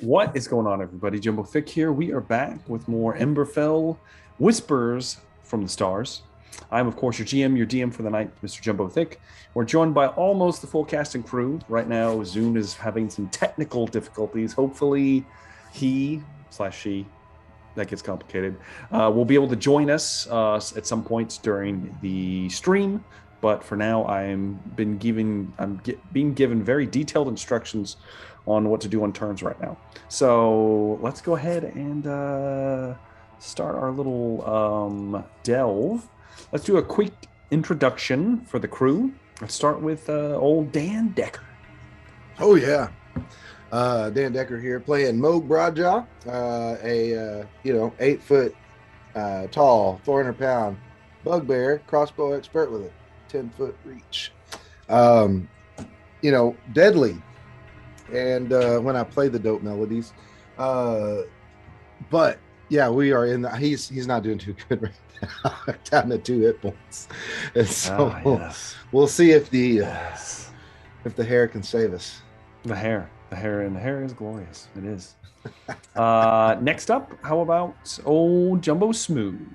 What is going on, everybody? Jumbo Thick here. We are back with more Emberfell Whispers from the Stars. I'm, of course, your GM, your DM for the night, Mr. Jumbo Thick. We're joined by almost the full cast and crew. Right now, Zune is having some technical difficulties. Hopefully, he/she, that gets complicated, will be able to join us at some point during the stream. But for now, I'm being given very detailed instructions on what to do on turns right now. So let's go ahead and start our little delve. Let's do a quick introduction for the crew. Let's start with old Dan Decker. Oh yeah, Dan Decker here, playing Moog Broadjaw, a 8 foot tall, 400-pound bugbear crossbow expert with a 10-foot reach. Deadly. And when I play the dope melodies, but yeah, we are in the. He's not doing too good right now. Down to 2 hit points, and so we'll see if the hair can save us. The hair is glorious. It is. Next up, how about old Jumbo Smooth?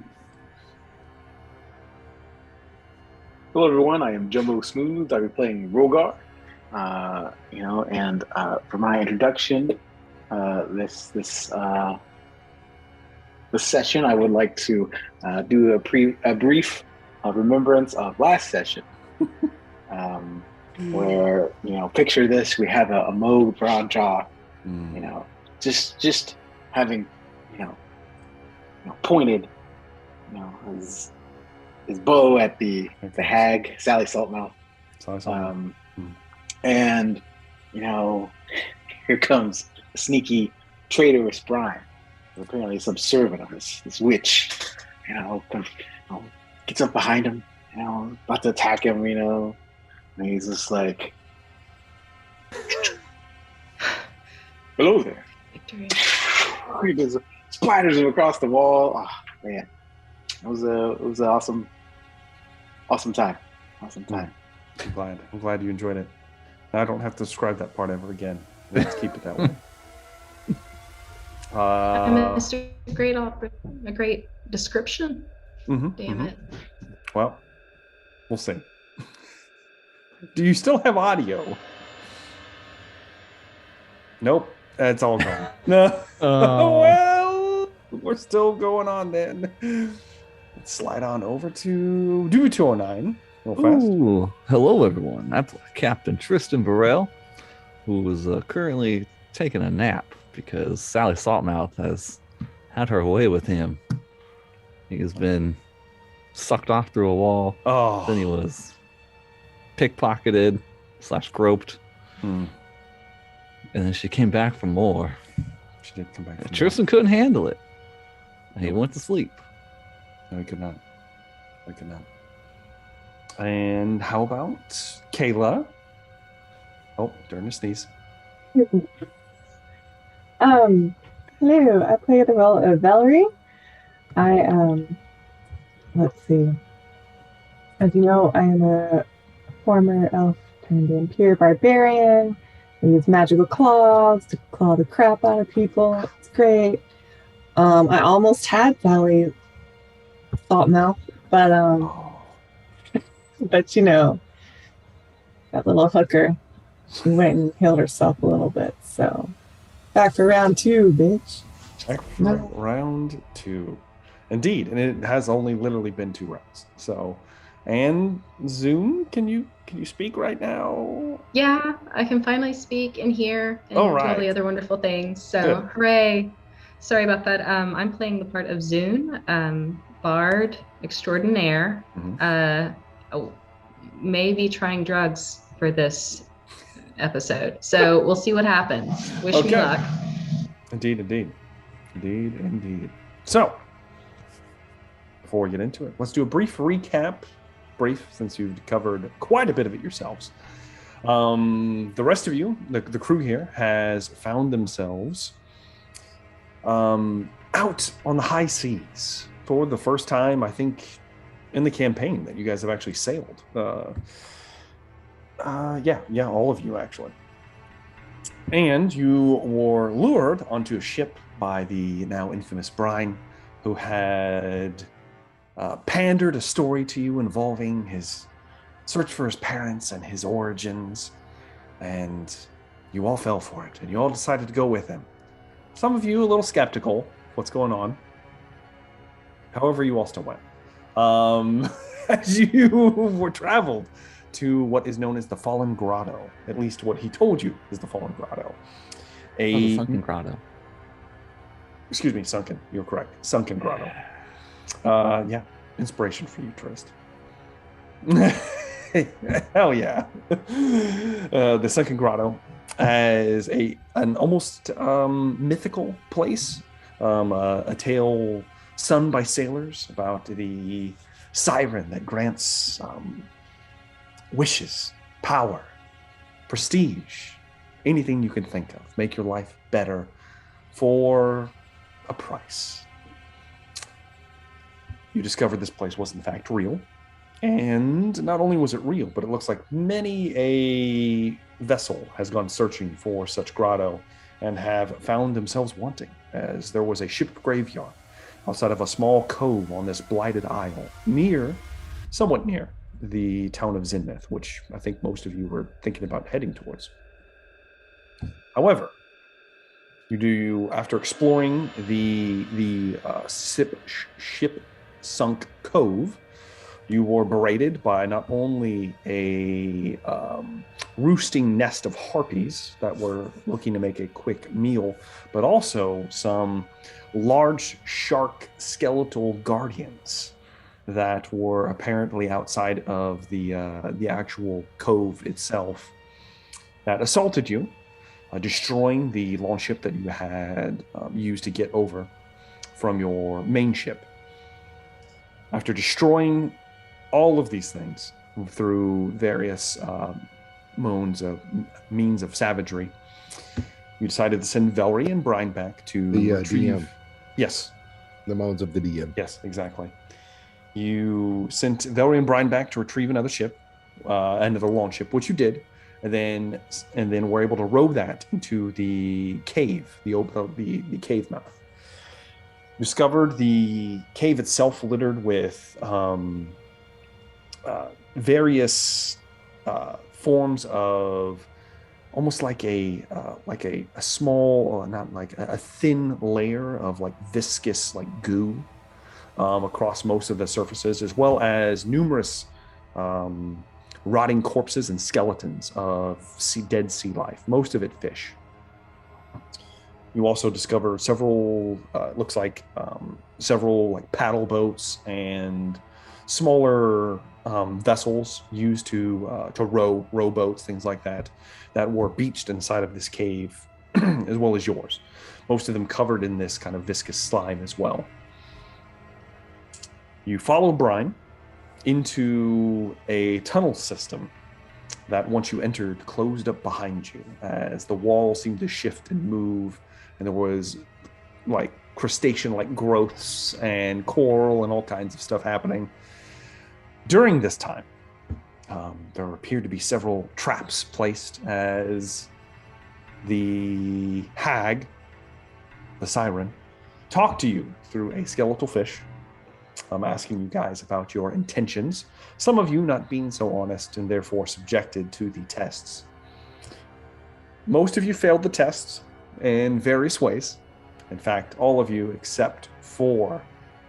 Hello everyone, I am Jumbo Smooth. I'll be playing Rogar. For my introduction, this session, I would like to do a brief remembrance of last session, where picture this: we have a Moog Broadjaw, just having pointed his bow at the hag, Sally Saltmouth. And here comes a sneaky traitorous Brian, who apparently is subservient of this witch. Gets up behind him, about to attack him. And he's just like, "Hello there." Victory. He just splatters him across the wall. Oh man, it was an awesome time. Awesome time. I'm glad you enjoyed it. I don't have to describe that part ever again. Let's keep it that way. I missed a great description. Damn it. Well, we'll see. Do you still have audio? Nope. It's all gone. No. Well, we're still going on then. Let's slide on over to Do 209. Real fast. Ooh, hello everyone. I'm Captain Tristan Burrell, who is currently taking a nap because Sally Saltmouth has had her way with him. He has been sucked off through a wall. Oh. Then he was pickpocketed / groped. And then she came back for more. She did come back. Tristan couldn't handle it. And he went to sleep. No, he could not. And how about Kayla? Oh, during a sneeze. Hello, I play the role of Velree. Let's see. As you know, I am a former elf turned impure barbarian. I use magical claws to claw the crap out of people. It's great. I almost had Sally Saltmouth, but that little hooker, she went and healed herself a little bit. So back for round 2, bitch. Round 2. Indeed. And it has only literally been 2 rounds. So, and Zoom, can you speak right now? Yeah, I can finally speak and hear and do all the other wonderful things. So good. Hooray. Sorry about that. I'm playing the part of Zune, Bard extraordinaire. Maybe trying drugs for this episode. So we'll see what happens. Wish me luck. Indeed. So, before we get into it, let's do a brief recap. Since you've covered quite a bit of it yourselves. The rest of you, the crew here, has found themselves out on the high seas for the first time, I think, in the campaign that you guys have actually sailed. All of you actually. And you were lured onto a ship by the now infamous Brine, who had pandered a story to you involving his search for his parents and his origins. And you all fell for it, and you all decided to go with him. Some of you a little skeptical what's going on. However, you all still went. As you were traveled to what is known as the Fallen Grotto. At least what he told you is the Fallen Grotto. The Sunken Grotto. Excuse me, Sunken. You're correct. Sunken Grotto. Yeah, inspiration for you, Trist. Hell yeah. The Sunken Grotto as an almost mythical place. A tale sung by sailors about the siren that grants wishes, power, prestige, anything you can think of. Make your life better for a price. You discovered this place was in fact real. And not only was it real, but it looks like many a vessel has gone searching for such grotto and have found themselves wanting, as there was a ship graveyard outside of a small cove on this blighted isle, somewhat near the town of Zinmouth, which I think most of you were thinking about heading towards. However, after exploring the ship sunk cove, you were berated by not only a roosting nest of harpies that were looking to make a quick meal, but also some large shark skeletal guardians that were apparently outside of the actual cove itself that assaulted you, destroying the longship that you had used to get over from your main ship. After destroying all of these things through various means of savagery, you decided to send Velree and Brine back to the retrieve... DM. Yes. The moans of the DM. Yes, exactly. You sent Velree and Brine back to retrieve another ship, another long ship, which you did, and then were able to row that into the cave, the cave mouth. Discovered the cave itself littered with various forms of almost like a small, not like a thin layer of like viscous like goo across most of the surfaces, as well as numerous rotting corpses and skeletons of dead sea life, most of it fish. You also discover several paddle boats and smaller vessels used to row boats, things like that were beached inside of this cave, as well as yours. Most of them covered in this kind of viscous slime as well. You follow Brine into a tunnel system that, once you entered, closed up behind you as the wall seemed to shift and move, and there was like crustacean-like growths and coral and all kinds of stuff happening. During this time, there appeared to be several traps placed as the hag, the siren, talked to you through a skeletal fish, asking you guys about your intentions, some of you not being so honest and therefore subjected to the tests. Most of you failed the tests in various ways. In fact, all of you except for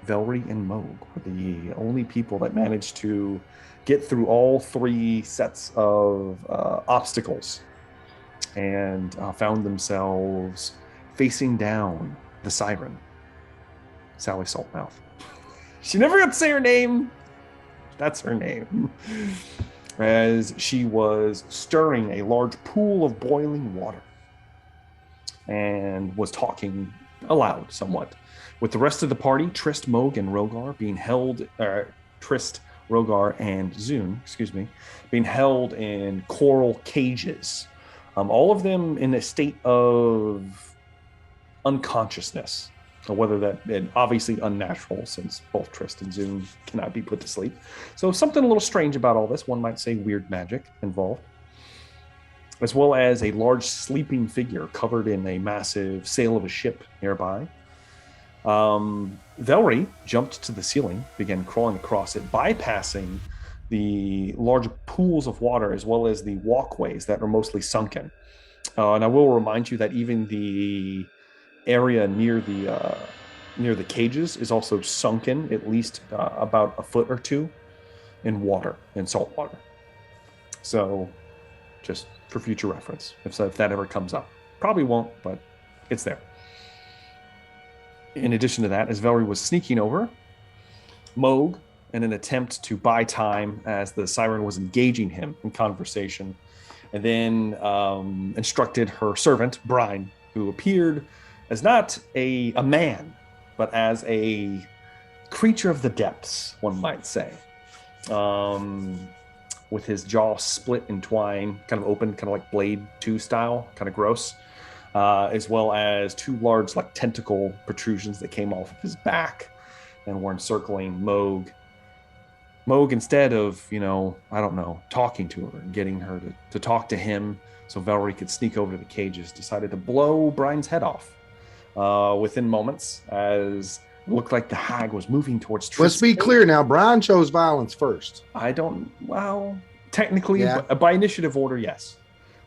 Velree and Moog were the only people that managed to get through all three sets of obstacles and found themselves facing down the siren, Sally Saltmouth. She never got to say her name. That's her name. As she was stirring a large pool of boiling water and was talking aloud somewhat, with the rest of the party, Trist, Moog, and Rogar being held, Trist, Rogar, and Zune, being held in coral cages. All of them in a state of unconsciousness, whether that, obviously unnatural, since both Trist and Zune cannot be put to sleep. So something a little strange about all this. One might say weird magic involved. as well as a large sleeping figure covered in a massive sail of a ship nearby. Velree jumped to the ceiling, began crawling across it, bypassing the large pools of water as well as the walkways that are mostly sunken. And I will remind you that even the area near the cages is also sunken at least about a foot or two in water, in salt water. So just for future reference, if that ever comes up. Probably won't, but it's there. In addition to that, as Velree was sneaking over, Moog, in an attempt to buy time as the siren was engaging him in conversation, and then instructed her servant, Brine, who appeared as not a man, but as a creature of the depths, one might say. With his jaw split in twine, kind of open, kind of like Blade 2 style, kind of gross, as well as two large like tentacle protrusions that came off of his back and were encircling Moog. Moog, instead of, talking to her and getting her to talk to him so Velree could sneak over to the cages, decided to blow Brine's head off within moments as it looked like the hag was moving towards Tristan. Let's be clear now. Brian chose violence first. Technically, by initiative order, yes.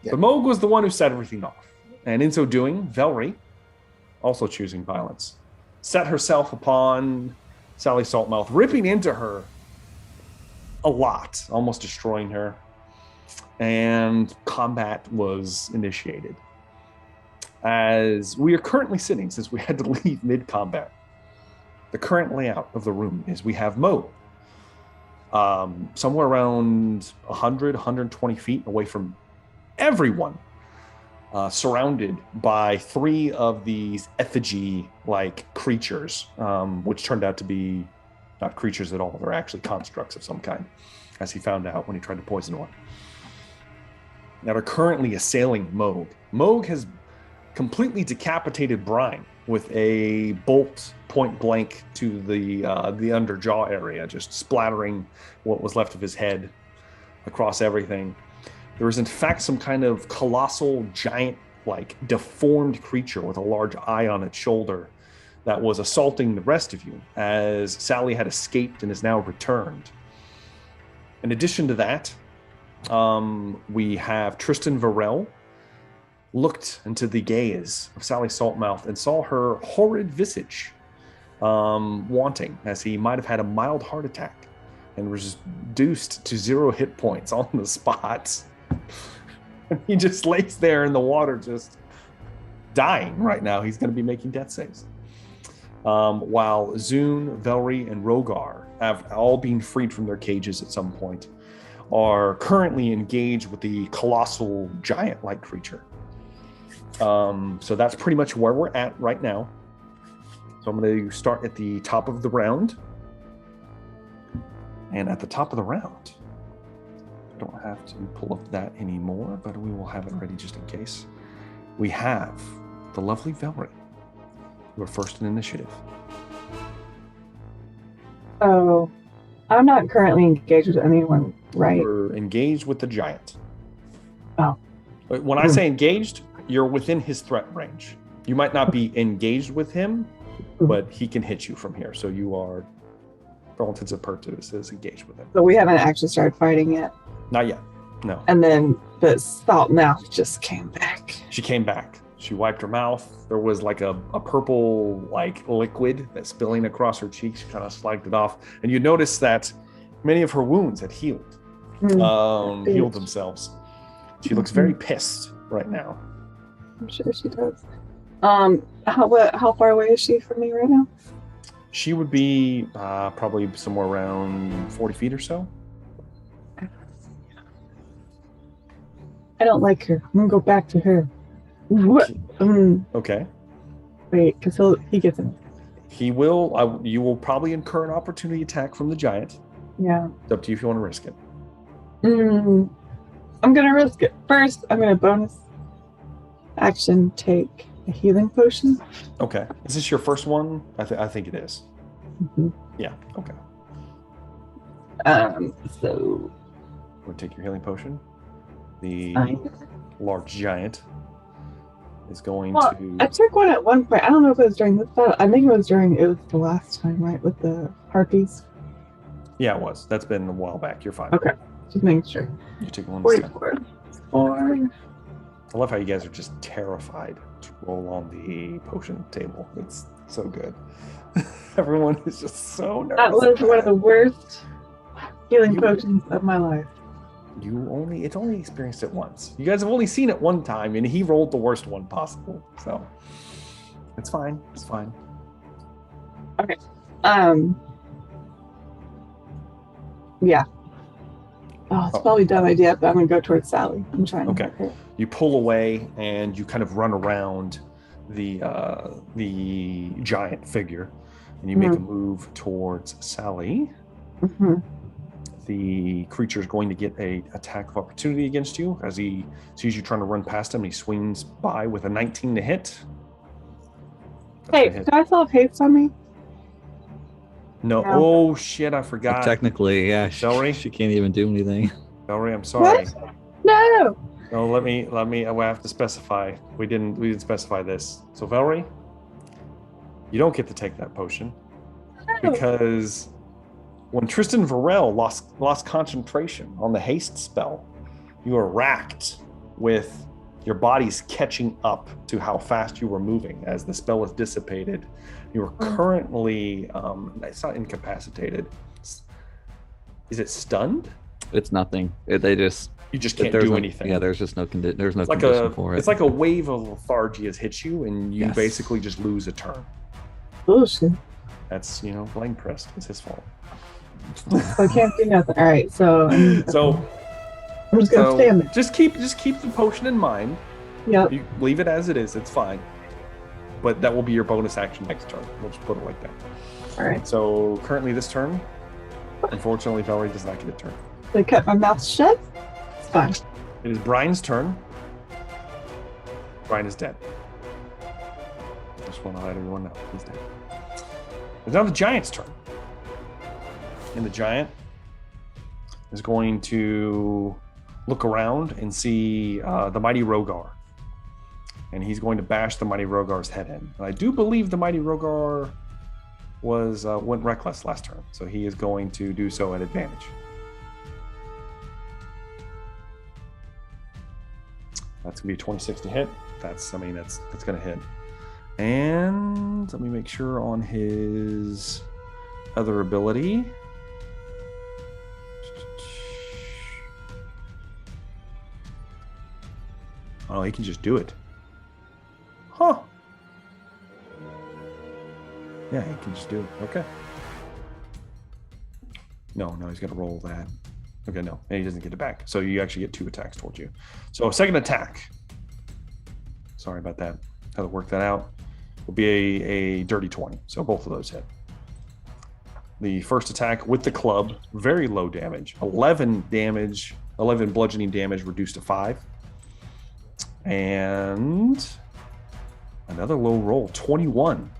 Yeah. But Moog was the one who set everything off. And in so doing, Velree, also choosing violence, set herself upon Sally Saltmouth, ripping into her a lot, almost destroying her. And combat was initiated. As we are currently sitting, since we had to leave mid-combat, the current layout of the room is we have Moog somewhere around 100, 120 feet away from everyone, surrounded by three of these effigy-like creatures, which turned out to be not creatures at all. They're actually constructs of some kind, as he found out when he tried to poison one, that are currently assailing Moog. Moog has completely decapitated Brine with a bolt point blank to the underjaw area, just splattering what was left of his head across everything. There was in fact some kind of colossal, giant, like deformed creature with a large eye on its shoulder that was assaulting the rest of you, as Sally had escaped and is now returned. In addition to that, we have Tristan Varel looked into the gaze of Sally Saltmouth and saw her horrid visage wanting, as he might have had a mild heart attack and was reduced to 0 hit points on the spot. He just lays there in the water, just dying right now. He's going to be making death saves. While Zune, Velree, and Rogar have all been freed from their cages at some point, are currently engaged with the colossal giant-like creature. So that's pretty much where we're at right now. So I'm going to start at the top of the round. And at the top of the round, I don't have to pull up that anymore, but we will have it ready just in case. We have the lovely Velree. You are first in initiative. Oh, I'm not currently engaged with anyone, right? You're engaged with the giant. Oh. When I say engaged, you're within his threat range. You might not be engaged with him, but he can hit you from here. So you are, for all intents and purposes, engaged with him. But we haven't actually started fighting yet. Not yet, no. And then the Saltmouth just came back. She came back. She wiped her mouth. There was like a purple like liquid that's spilling across her cheeks. She kind of slacked it off. And you notice that many of her wounds had healed, healed themselves. She looks very pissed right now. I'm sure she does. How far away is she from me right now? She would be probably somewhere around 40 feet or so. I don't like her. I'm gonna go back to her. What? Okay. Wait, because he gets him. He will. You will probably incur an opportunity attack from the giant. Yeah. It's up to you if you want to risk it. I'm gonna risk it. First, I'm gonna bonus action take a healing potion. Okay. Is this your first one? I think it is. Mm-hmm. Yeah. Okay. So. We'll take your healing potion. large giant is going Well, to. I took one at one point. I don't know if it was during this battle. I think it was the last time, right? With the harpies. Yeah, it was. That's been a while back. You're fine. Okay. Just making sure. You took one. 44. 4. I love how you guys are just terrified to roll on the potion table. It's so good. Everyone is just so nervous. That was one of the worst healing potions of my life. It's only experienced it once. You guys have only seen it one time, and he rolled the worst one possible. So it's fine. It's fine. Okay. Yeah. Oh, it's probably a dumb idea, but I'm gonna go towards Sally. I'm trying. Okay. You pull away, and you kind of run around the giant figure, and you make a move towards Sally. Mm-hmm. The creature is going to get a attack of opportunity against you as he sees you trying to run past him. And he swings by with a 19 to hit. Hey, do I still have haste on me? No. Oh shit! I forgot. Technically, yeah. Velree? She can't even do anything. Velree, I'm sorry. What? No. No, let me. I have to specify. We didn't specify this. So Velree, you don't get to take that potion because when Tristan Varel lost concentration on the haste spell, you are racked with your body's catching up to how fast you were moving as the spell is dissipated. You are currently, it's not incapacitated. Is it stunned? It's nothing. You just can't do anything. Yeah, there's just no condition for it. It's like a wave of lethargy has hit you, and you basically just lose a turn. Oh shit. That's, blame Prest. It's his fault. I can't do nothing. All right, so I'm just gonna stand there. Just keep the potion in mind. Yep. You leave it as it is. It's fine. But that will be your bonus action next turn. We'll just put it like that. All right. So currently this turn, unfortunately, Velree does not get a turn. I cut my mouth shut. It's fine. It is Brian's turn. Brian is dead. Just want to let everyone know he's dead. It's now the giant's turn. And the giant is going to look around and see the mighty Rogar. And he's going to bash the mighty Rogar's head in. And I do believe the mighty Rogar went reckless last turn, so he is going to do so at advantage. That's gonna be a 26 to hit. That's gonna hit. And let me make sure on his other ability. Oh, he can just do it. Huh. Yeah, he can just do it. Okay. No, he's got to roll that. Okay, no. And he doesn't get it back. So you actually get 2 attacks towards you. So a second attack. Sorry about that. How to work that out. Will be a dirty 20. So both of those hit. The first attack with the club, very low damage. 11 bludgeoning damage reduced to 5. And another low roll, 21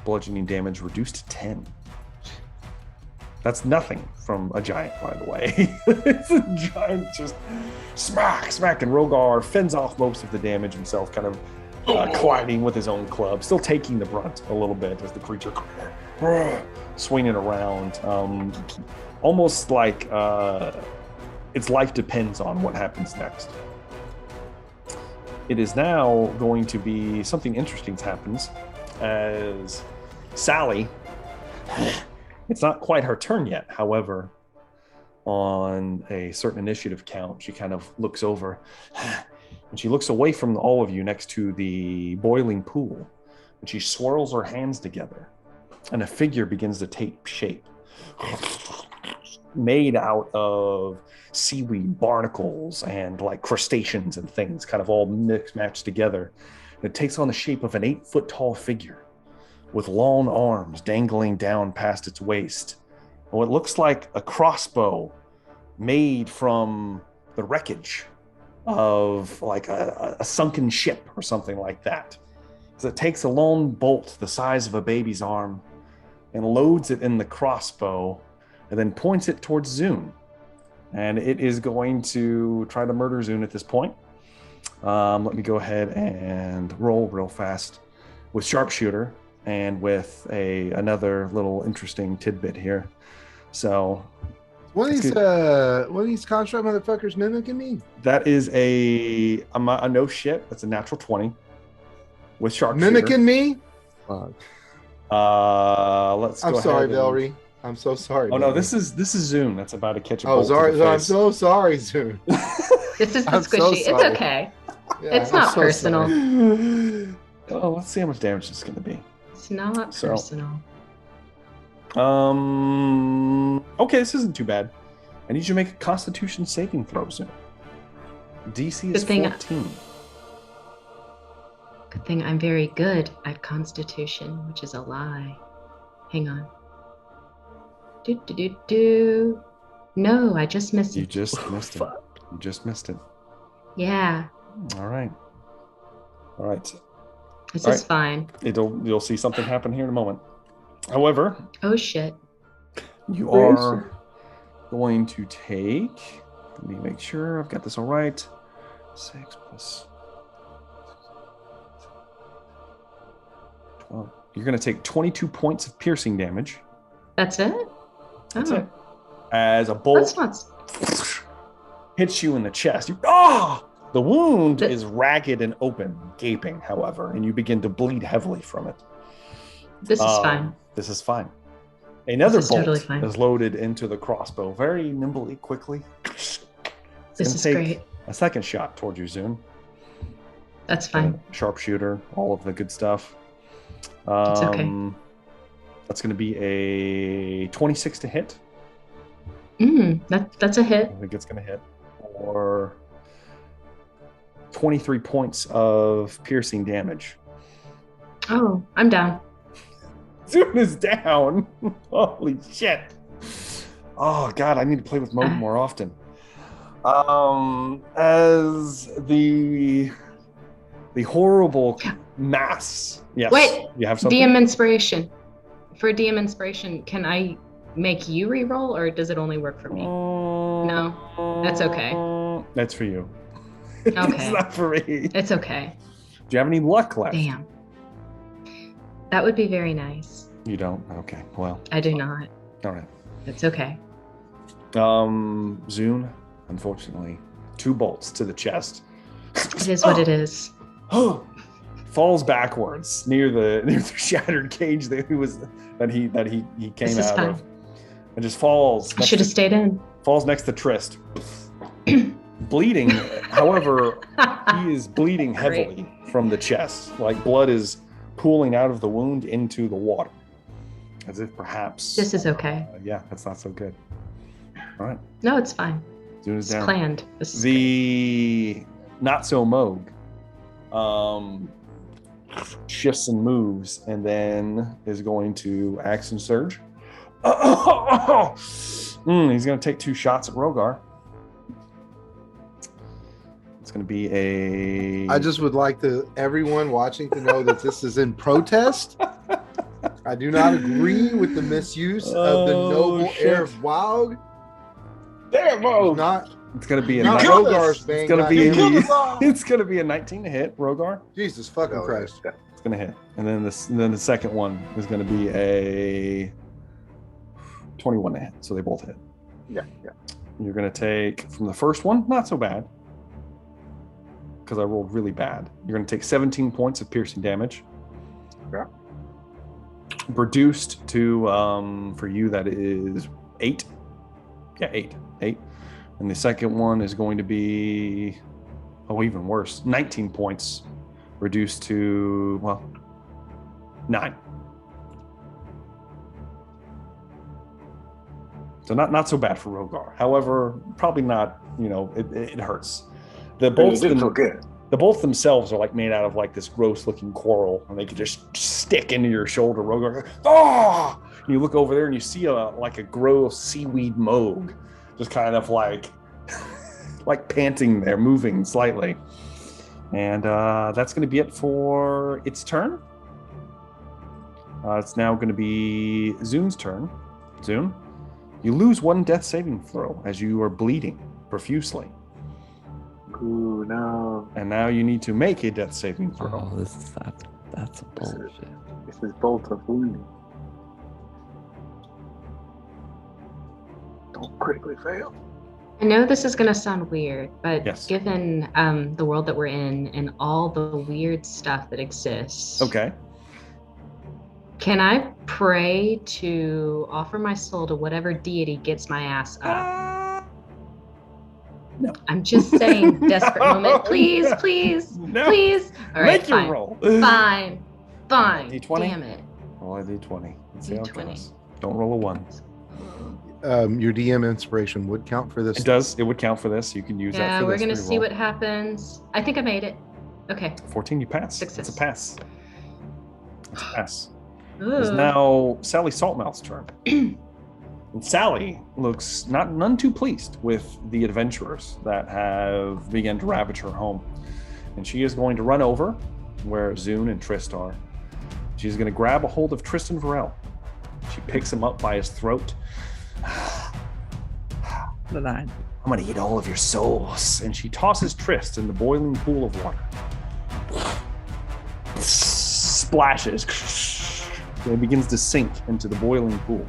bludgeoning damage reduced to 10. That's nothing from a giant, by the way. It's a giant just smack, and Rogar fends off most of the damage himself, kind of colliding with his own club, still taking the brunt a little bit as the creature swinging around, almost like its life depends on what happens next. It is now going to be something interesting happens as Sally. It's not quite her turn yet. However, on a certain initiative count, she kind of looks over and she looks away from all of you next to the boiling pool, and she swirls her hands together and a figure begins to take shape, made out of seaweed barnacles and like crustaceans and things, kind of all matched together. And it takes on the shape of an 8-foot tall figure with long arms dangling down past its waist. And what looks like a crossbow made from the wreckage of like a sunken ship or something like that. So it takes a long bolt the size of a baby's arm and loads it in the crossbow and then points it towards Zune. And it is going to try to murder Zune at this point. Let me go ahead and roll real fast with sharpshooter and with another little interesting tidbit here. So one of these construct motherfuckers mimicking me. that is a no shit. That's a natural 20 with sharpshooter. Mimicking me? Let's I'm go sorry, ahead Velree. I'm so sorry. Oh no, this is Zoom. That's about to catch a bolt. Oh, sorry. I'm so sorry, Zoom. This is the I'm squishy. so it's okay. Yeah, it's not personal. Oh, let's see how much damage it's going to be. It's not personal. Okay, this isn't too bad. I need you to make a Constitution saving throw soon. DC is 14. Good thing I'm very good at Constitution, which is a lie. Hang on. No, I just missed it. You just missed it. You just missed it. Yeah. All right. This is fine. You'll see something happen here in a moment. However. Oh shit. You are going to take. Let me make sure I've got this all right. 6 plus 12. You're going to take 22 points of piercing damage. That's it? That's it. As a bolt hits you in the chest. The wound is ragged and open, gaping, however, and you begin to bleed heavily from it. This is fine. This is fine. Another bolt totally fine. is loaded into the crossbow very nimbly, quickly. This is great. A second shot towards you, Zune. That's fine. Sharpshooter, all of the good stuff. It's okay. That's going to be a 26 to hit. That's a hit. I think it's going to hit. Or 23 points of piercing damage. Oh, I'm down. Zune is down. Holy shit. Oh, God, I need to play with Moog more often. As the horrible mass. Yes. Wait, you have something? DM inspiration. For DM inspiration, can I make you re-roll, or does it only work for me? No, that's okay. That's for you. Okay. It's not for me. It's okay. Do you have any luck left? Damn. That would be very nice. You don't? Okay, well. I do not. All right. It's okay. Zune, unfortunately, 2 bolts to the chest. It is what it is. Falls backwards near the shattered cage that he came out of, and just falls. I should have stayed in. Falls next to Trist, bleeding. However, he is bleeding heavily from the chest, like blood is pooling out of the wound into the water, as if perhaps. This is okay. Yeah, that's not so good. All right. No, it's fine. Zune is down. Planned. This is the not so Moog. Shifts and moves, and then is going to action surge. He's going to take 2 shots at Rogar. It's going to be a. I just would like everyone watching to know that this is in protest. I do not agree with the misuse of the noble heir of Wog. Damn, Moog. It's gonna be a. Rogar's bang. It's gonna be a 19 to hit, Rogar. Jesus fucking Christ! It's gonna hit, and then the second one is gonna be a 21 to hit. So they both hit. Yeah. You're gonna take from the first one, not so bad, because I rolled really bad. You're gonna take 17 points of piercing damage. Yeah. Reduced to for you that is 8. Yeah, 8. And the second one is going to be, even worse, 19 points, reduced to, 9. So not so bad for Rogar. However, probably not, it hurts. The bolts themselves are like made out of like this gross looking coral, and they could just stick into your shoulder. Rogar, and you look over there and you see a gross seaweed Moog. Just kind of like panting there, moving slightly. And that's going to be it for its turn. It's now going to be Zune's turn. Zune, you lose 1 death saving throw as you are bleeding profusely. Ooh, no. And now you need to make a death saving throw. Oh, that's a bullshit. This is bolt of wounding. Don't critically fail. I know this is going to sound weird, but Yes. given the world that we're in and all the weird stuff that exists, Okay. can I pray to offer my soul to whatever deity gets my ass up? No. I'm just saying, desperate moment. Please, please, No. please. All right, Make your fine. roll. Fine. D20? Damn it. Roll a d20. Let's see how it D20. goes. Don't roll a 1. Your DM inspiration would count for this. It does. It would count for this. You can use that Yeah, for we're this. going to see reroll. what happens. I think I made it. Okay. 14, you pass. Success. It's a pass. It's a pass. It's Ooh. now Sally Saltmouth's turn. And Sally looks none too pleased with the adventurers that have begun to ravage her home. And she is going to run over where Zune and Trist are. She's going to grab a hold of Tristan Varel. She picks him up by his throat. I'm going to eat all of your souls. And she tosses Trist in the boiling pool of water. Splashes. And begins to sink into the boiling pool.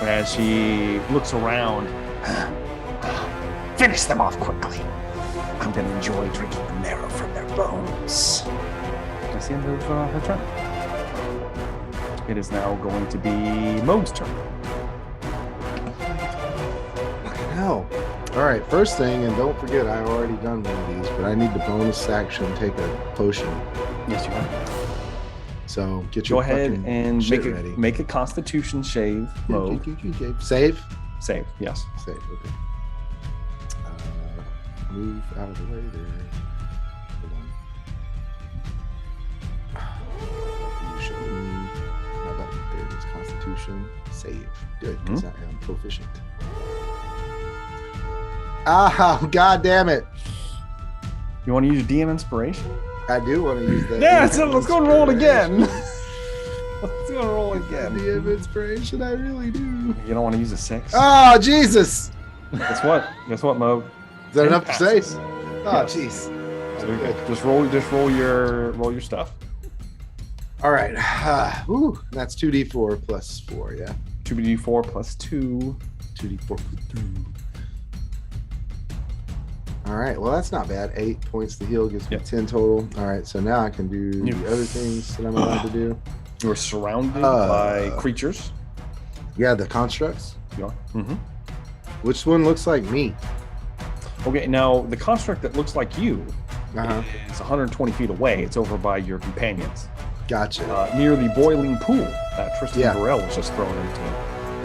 As she looks around, finish them off quickly. I'm going to enjoy drinking the marrow from their bones. That's the end of her turn. It is now going to be Moog's turn. Fucking hell. All right, first thing, and don't forget, I already done one of these, but I need the bonus action take a potion. Yes, you have. So get Go your ahead fucking and shit make ready. make a Constitution save, Moog. Save? Save, yes. Save, okay. Move out of the way there. Hold on. You show me my button. There it is. Constitution. Save. Good, because I am proficient. Ah, god damn it. You want to use DM inspiration? I do want to use that. Yeah, so let's go and roll it again. Let's go and roll again. DM inspiration, I really do. You don't want to use a 6? Oh, Jesus. Guess what? Guess what, Moog? Is that enough to say? Passes. Oh, jeez. So you're good. Just roll your stuff. All right. Whew, that's 2d4 plus 4, yeah? 2d4 plus 2. 2d4 plus 2. All right. Well, that's not bad. 8 points to heal gives me 10 total. All right. So now I can do the other things that I'm allowed to do. You're surrounded by creatures. Yeah, the constructs. You are. Mm-hmm. Which one looks like me? Okay, now the construct that looks like you Uh-huh. is 120 feet away. It's over by your companions. Gotcha. Near the boiling pool that Tristan Yeah. Varel was just thrown into.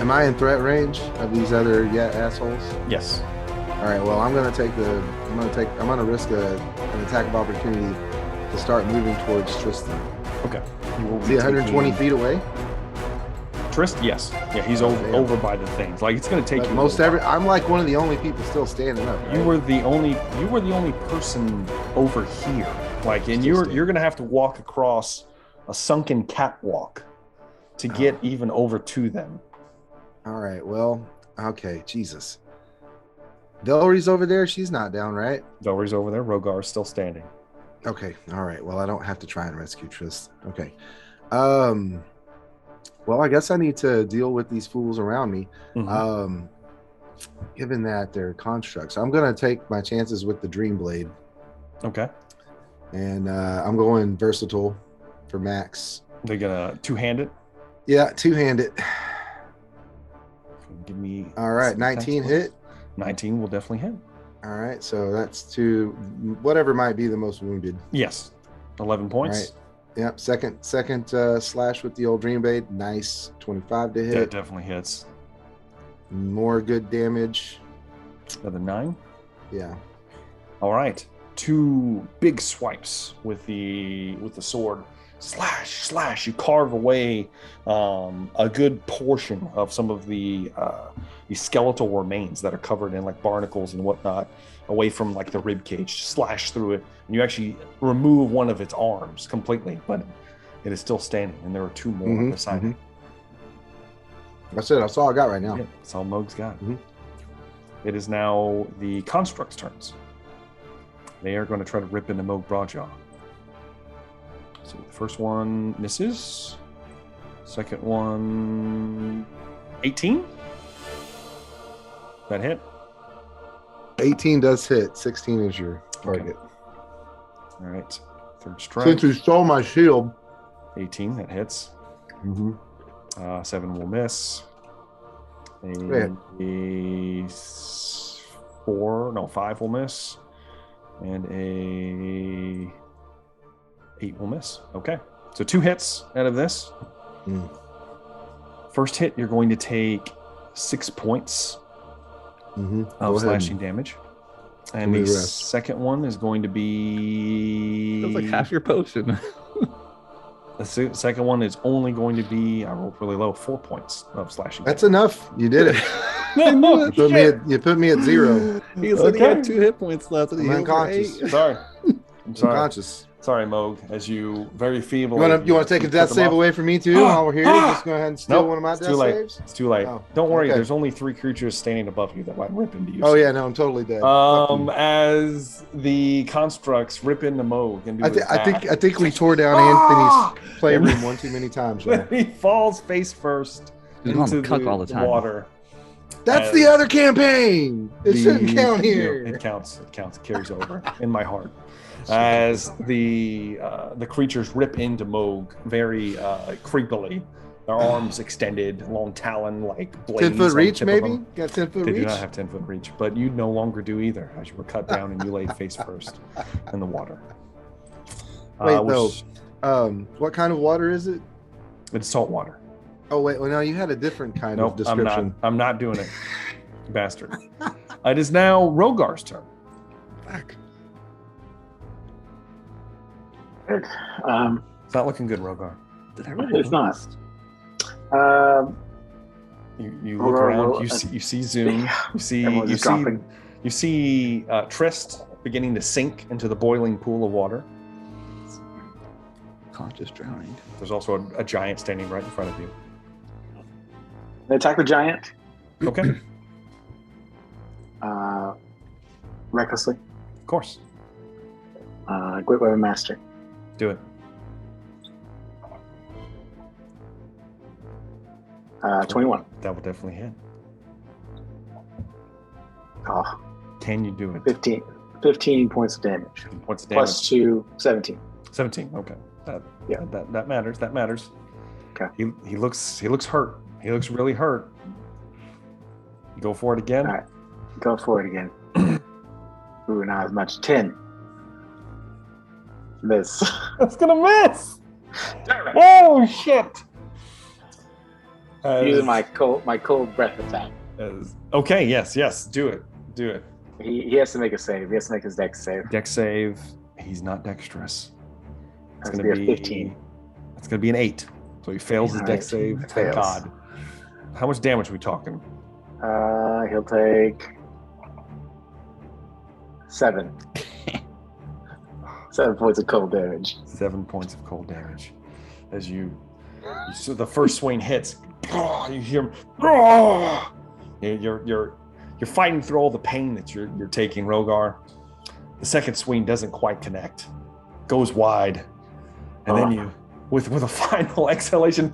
Am I in threat range of these other assholes? Yes. All right. Well, I'm gonna risk an attack of opportunity to start moving towards Tristan. Okay. You will Is he 120 feet away? Trist, yes. Yeah, he's over by the things. Like it's going to take But you. I'm like one of the only people still standing up. Right? You were the only person over here. Like, and you're going to have to walk across a sunken catwalk to get even over to them. All right. Well, okay. Jesus. Velree's over there. She's not down, right? Velree's over there. Rogar's still standing. Okay. All right. Well, I don't have to try and rescue Trist. Okay. Well, I guess I need to deal with these fools around me. Mm-hmm. Given that they're constructs, I'm gonna take my chances with the Dream Blade. Okay. And I'm going versatile for max. They're gonna two-handed. Yeah, two-handed. Give me. All right, 19 hit. 19 will definitely hit. All right, so that's to whatever might be the most wounded. Yes. 11 points. All right. Yep. Second slash with the old Dream Blade. Nice. 25 to hit. That definitely hits. More good damage. Another 9. Yeah. All right. 2 big swipes with the sword. Slash. You carve away a good portion of some of the skeletal remains that are covered in like barnacles and whatnot away from like the rib cage. Slash through it, and you actually remove one of its arms completely, but it is still standing, and there are 2 more beside it. That's it. That's all I got right now. Yeah, that's all Moog's got. It is now the construct's turns. They are going to try to rip into Moog Broadjaw. So the first one misses. Second one, 18. That hit. 18 does hit. 16 is your target. All right. Third strike. Since you stole my shield. 18, that hits. Mm-hmm. 7 will miss. A 5 will miss. And a 8 will miss. Okay. So 2 hits out of this. First hit, you're going to take 6 points of slashing damage. And the second one is going to be... That's like half your potion. The second one is only going to be, I rolled really low, 4 points of slashing damage. That's enough. You did it. You put me at 0. He said he had 2 hit points left. I'm unconscious. Sorry. I'm sorry. Unconscious. Sorry, Moog, as you very feeble. You want to take a death save away from me too while we're here? Just go ahead and steal one of my death saves? It's too late. Oh, don't worry, there's only 3 creatures standing above you that might rip into you. Oh, yeah, no, I'm totally dead. As the constructs rip into Moog. I think we tore down Anthony's playroom one too many times. Right? He falls face first into the all the time. water. That's the other campaign. It shouldn't count here. It counts. It carries over in my heart. As the creatures rip into Moog very creepily, their arms extended, long talon-like blades. 10-foot reach, maybe? Got 10-foot reach? They do not have 10-foot reach, but you no longer do either, as you were cut down and you laid face first in the water. Wait, what kind of water is it? It's salt water. Oh, wait, well, no, you had a different kind of description. I'm not doing it, bastard. It is now Rogar's turn. Fuck. It's not looking good, Rogar. It's not. You look around. You see Zoom. You see Trist beginning to sink into the boiling pool of water. Conscious drowning. There's also a giant standing right in front of you. They attack the giant. Okay. Recklessly. Of course. Great Weapon Master. Do it. 21. That will definitely hit. Oh. Can you do it? 15 points of damage. 15 points of damage. Plus 2, 17. 17. Okay. That matters. That matters. Okay. He looks hurt. He looks really hurt. Go for it again. All right. Go for it again. Ooh, not as much. 10. Miss. That's gonna miss. Oh shit! Using my cold breath attack. Okay. Yes. Do it. He has to make a save. He has to make his dex save. Dex save. He's not dexterous. It's gonna be a 15. It's gonna be an 8. So he fails his dex save. Thank God. How much damage are we talking? He'll take 7. 7 points of cold damage. 7 points of cold damage. As you so the first swing hits, you hear him. You're fighting through all the pain that you're taking, Rogar. The second swing doesn't quite connect, goes wide, and then you, with a final exhalation,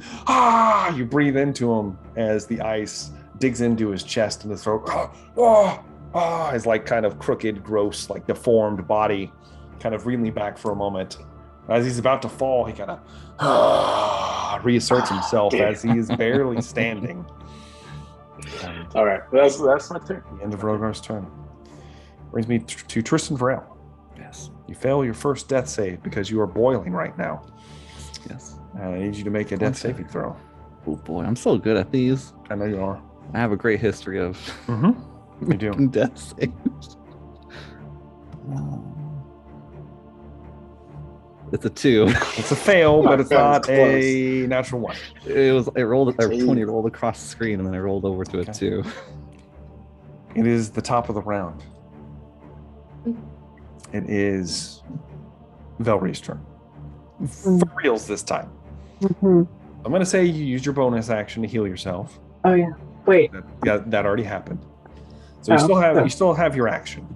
you breathe into him as the ice digs into his chest and his throat. His like kind of crooked, gross, like deformed body kind of reeling back for a moment. As he's about to fall, he kind of reasserts himself as he is barely standing. And all right, that's my turn. The end of Rogar's turn. Brings me to Tristan Varel. Yes. You fail your first death save because you are boiling right now. Yes. I need you to make a death saving throw. Oh boy, I'm so good at these. I know you are. I have a great history of You do. death saves. It's a 2. It's a fail, but it's not a natural 1. It rolled a 20 rolled across the screen, and then I rolled over to a 2. It is the top of the round. It is Velree's turn. For reals this time. I'm going to say you used your bonus action to heal yourself. Oh, yeah. Wait. That already happened. So you still have your action.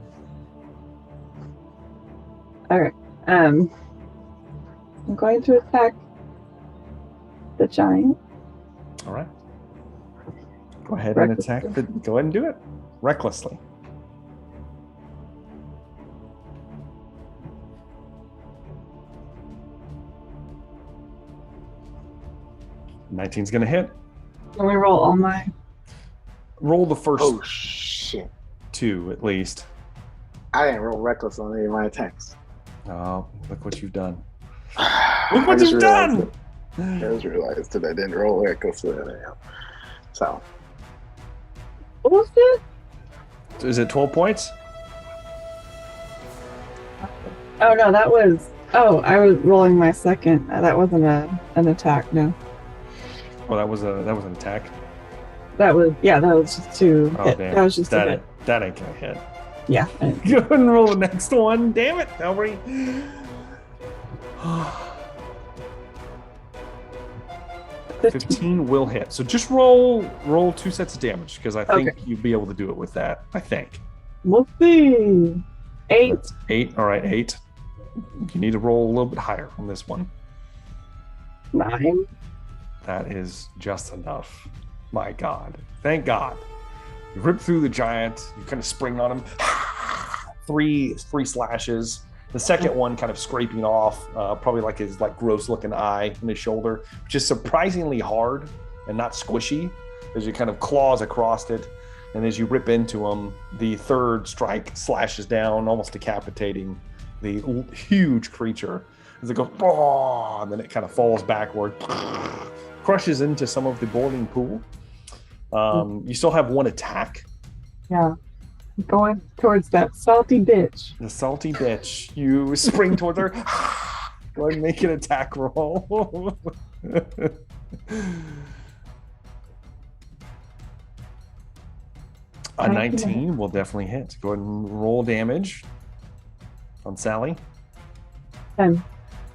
All right. I'm going to attack the giant. All right. Go ahead and attack. Go ahead and do it recklessly. $19's gonna hit. Can we roll all my? Roll the first. Oh shit! 2 at least. I didn't roll reckless on any of my attacks. Oh, look what you've done! Look what you've done! I just realized that I didn't roll reckless. So. What was it? Is it 12 points? Oh no, that was. Oh, I was rolling my second. That wasn't an attack. No. Oh, that was an attack. That was just 2. Oh, damn. That was just a hit. That ain't gonna hit. Yeah. Go ahead and roll the next one. Damn it, Velree. 15 will hit. So just roll 2 sets of damage because I think you'd be able to do it with that. I think. We'll see. 8. That's 8. All right, 8. You need to roll a little bit higher on this one. 9. That is just enough. My God. Thank God. You rip through the giant. You kind of spring on him. 3 slashes. The second one kind of scraping off, probably like his gross looking eye in his shoulder, which is surprisingly hard and not squishy as you kind of claws across it. And as you rip into him, the third strike slashes down, almost decapitating the huge creature. As it goes, and then it kind of falls backward, crushes into some of the boiling pool. You still have 1 attack. Yeah. Going towards that salty bitch. The salty bitch. You spring towards her. Go ahead and make an attack roll. A 19 will definitely hit. Go ahead and roll damage on Sally. 10.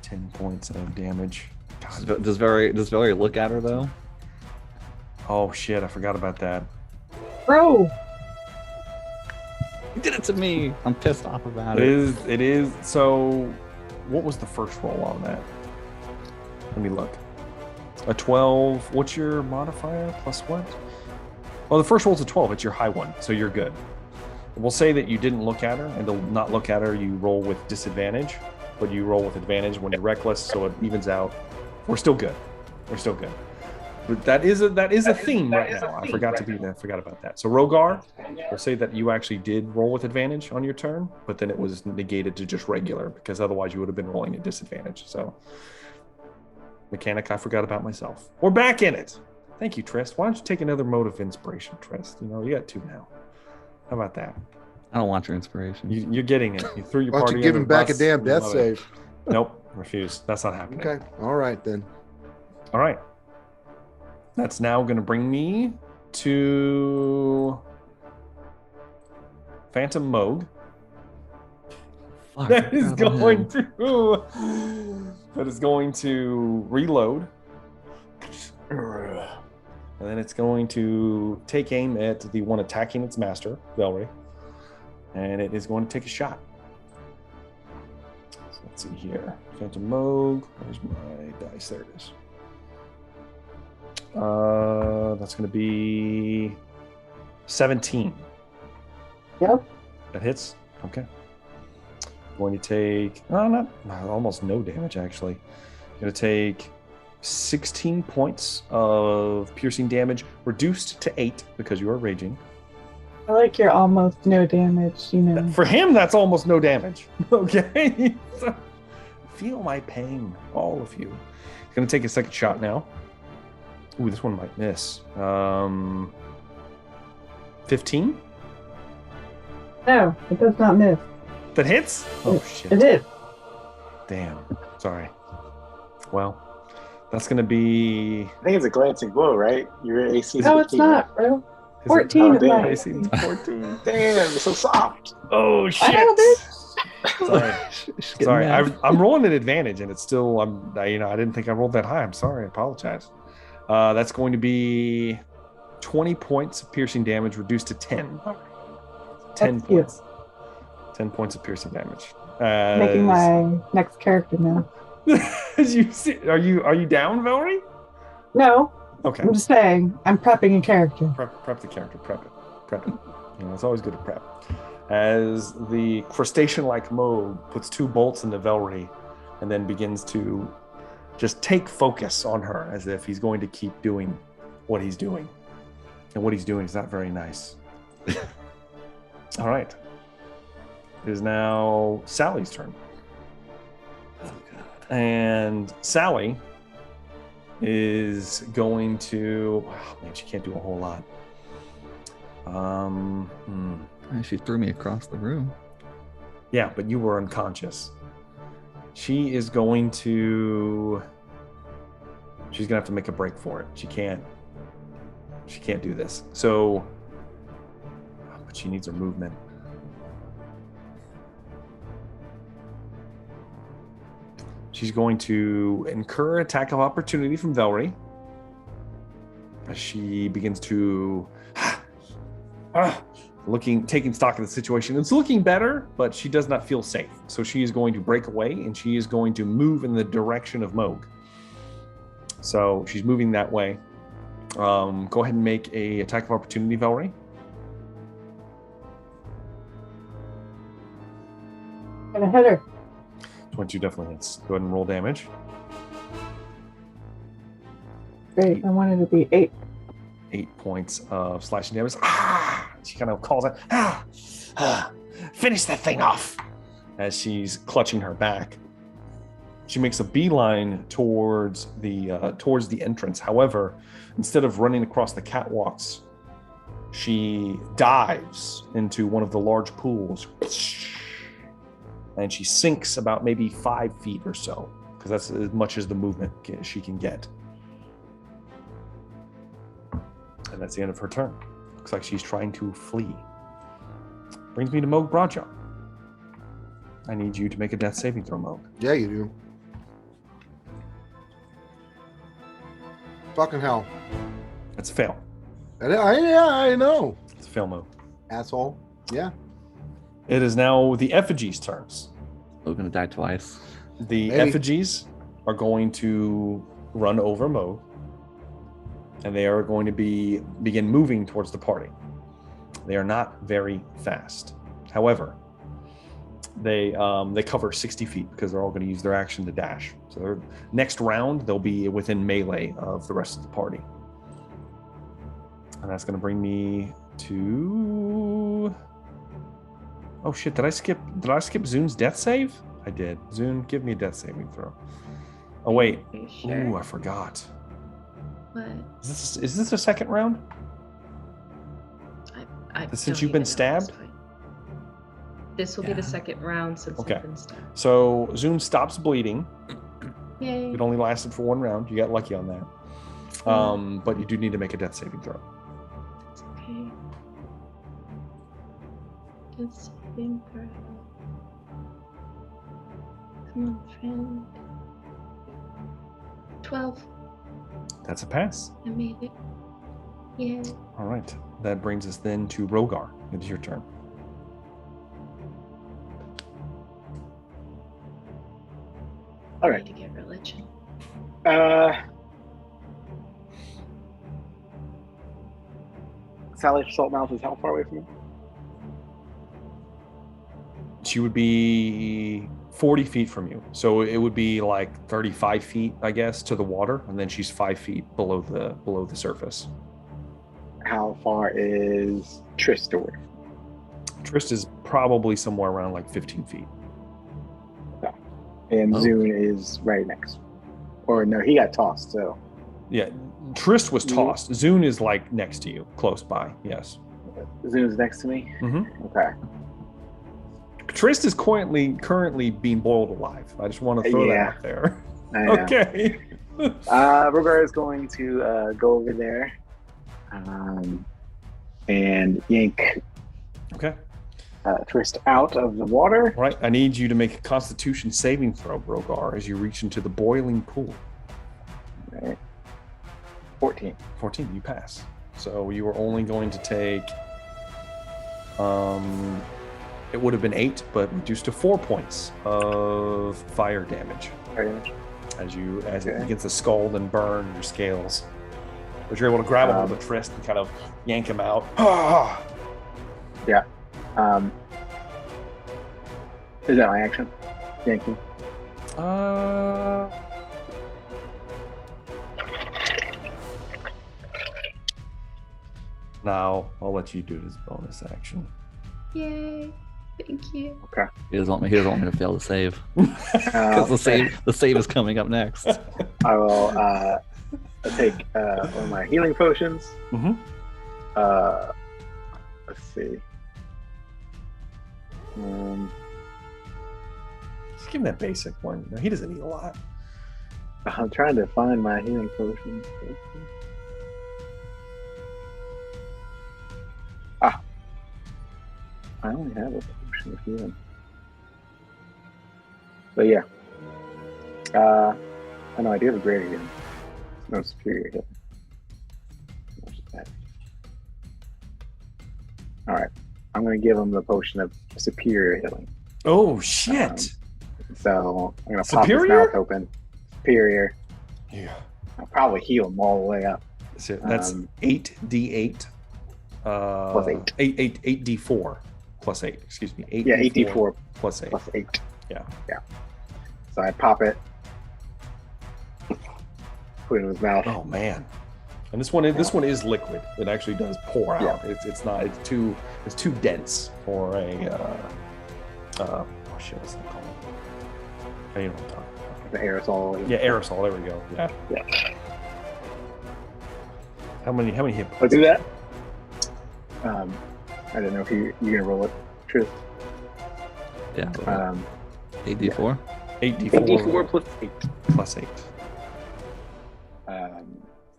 10 points of damage. God. Does Velree look at her though? Oh shit! I forgot about that. Bro. You did it to me. I'm pissed off about it. It is. So, what was the first roll on that? Let me look. A 12. What's your modifier? Plus what? Oh, the first roll's a 12. It's your high one, so you're good. We'll say that you didn't look at her, and to not look at her, you roll with disadvantage, but you roll with advantage when you're reckless, so it evens out. We're still good. But that is a theme right now. I forgot about that. So Rogar, we'll say that you actually did roll with advantage on your turn, but then it was negated to just regular because otherwise you would have been rolling at disadvantage. So mechanic, I forgot about myself. We're back in it. Thank you, Trist. Why don't you take another mode of inspiration, Trist? You got 2 now. How about that? I don't want your inspiration. You're getting it. You threw your Why don't party. you give him back a damn death save? Nope, refuse. That's not happening. Okay, all right then. All right. That's now going to bring me to Phantom Moog. That is going to reload. And then it's going to take aim at the one attacking its master, Velree. And it is going to take a shot. So let's see here. Phantom Moog. Where's my dice? There it is. That's going to be 17. Yep. That hits? Okay. Going to take, almost no damage actually. Going to take 16 points of piercing damage, reduced to 8 because you are raging. I like your almost no damage, For him, that's almost no damage. Okay? Feel my pain, all of you. He's going to take a second shot now. Ooh, this one might miss. 15? No, it does not miss. That hits? Oh, shit. It is. Damn. Sorry. Well, that's going to be... I think it's a glancing blow, right? Your AC is No, it's not, bro. 14 Oh, is damn. my AC is 14. Damn, it's so soft. Oh, shit. I know, bitch. Sorry. I'm rolling an advantage, and it's still... I didn't think I rolled that high. I'm sorry. I apologize. That's going to be 20 points of piercing damage reduced to 10. 10 That's cute. points. 10 points of piercing damage. Making my next character now. As you see, are you down, Velree? No. Okay. I'm just saying, I'm prepping a character. Prep the character. Prep it. It's always good to prep. As the crustacean-like Moog puts 2 bolts into Velree and then begins to just take focus on her as if he's going to keep doing what he's doing. And what he's doing is not very nice. All right. It is now Sally's turn. Oh, God. And Sally is going to... Oh, man, she can't do a whole lot. She threw me across the room. Yeah, but you were unconscious. She is going to... She's going to have to make a break for it. She can't do this. So... But she needs her movement. She's going to incur attack of opportunity from Velree as she begins to taking stock of the situation. It's looking better, but she does not feel safe. So she is going to break away and she is going to move in the direction of Moog. So she's moving that way. Go ahead and make a attack of opportunity, Velree. Gonna hit her. 22 definitely hits. Go ahead and roll damage. Great. I wanted to be 8. 8 points of slashing damage. She kind of calls out, finish that thing off, as she's clutching her back. She makes a beeline towards the entrance. However, instead of running across the catwalks, she dives into one of the large pools. And she sinks about maybe 5 feet or so, because that's as much as the movement she can get. And that's the end of her turn. Looks like she's trying to flee. Brings me to Moog Braja. I need you to make a death saving throw, Moog. Yeah, you do. Fucking hell. That's a fail. I know. It's a fail, Moog. Asshole. Yeah. It is now the effigies' turns. We're going to die twice. The Maybe. effigies are going to run over Moog, and they are going to begin moving towards the party. They are not very fast. However, they cover 60 feet because they're all going to use their action to dash. So next round, they'll be within melee of the rest of the party. And that's going to bring me to... Oh shit, did I skip Zune's death save? I did. Zune, give me a death saving throw. Oh wait. Sure. Ooh, I forgot. What? Is this a second round? Since you've been stabbed? This will be the second round since Okay. I've been stabbed. So Zune stops bleeding. Yay. It only lasted for 1 round. You got lucky on that. But you do need to make a death saving throw. Okay. Death saving throw. Come on, friend. 12. That's a pass. I made it. Yeah. All right. That brings us then to Rogar. It is your turn. All I right. need to get religion. Sally Saltmouth is how far away from me? She would be 40 feet from you. So it would be like 35 feet, I guess, to the water. And then she's 5 feet below the surface. How far is Trist away? Trist is probably somewhere around like 15 feet. And Zune is right next. Or no, he got tossed, so. Yeah, Trist was tossed. Zune is like next to you, close by, Zune's next to me? Mm-hmm. Okay. Trist is currently being boiled alive. I just want to throw that out there. I know. Okay. Rogar is going to go over there and yank Trist out of the water. All right, I need you to make a Constitution saving throw, Rogar, as you reach into the boiling pool. Right. 14. 14, you pass. So you are only going to take It would have been 8, but reduced to 4 points of fire damage as it begins to scald and burn your scales. But you're able to grab a hold of Trist and kind of yank him out. Yeah. Is that my action? Yanking. Now I'll let you do this bonus action. Yay! Thank you. Okay. He doesn't want me to fail the save because the save is coming up next. I will take one of my healing potions. Mm-hmm. Let's see. Just give him that basic one. No, he doesn't need a lot. I'm trying to find my healing potion. I only have a potion of healing. But yeah. I know I do have a greater healing. No superior healing. Alright. I'm going to give him the potion of superior healing. Oh, shit! So I'm going to pop his mouth open. Superior. Yeah. I'll probably heal him all the way up. So that's 8d8. Plus 8. 8d4 plus 8. Excuse me. 8d4 plus 8. Plus 8. Yeah. So I pop it. Put it in his mouth. Oh man. And this one is liquid. It actually does pour out. Yeah. It's too dense for a oh shit, what's that called? I don't know what I'm talking about. The aerosol. Yeah, aerosol, there we go. Yeah. How many hit points? I'll do that. I don't know if you're gonna roll it. Truth. Yeah. 8d4. 8d4 plus 8. Plus 8.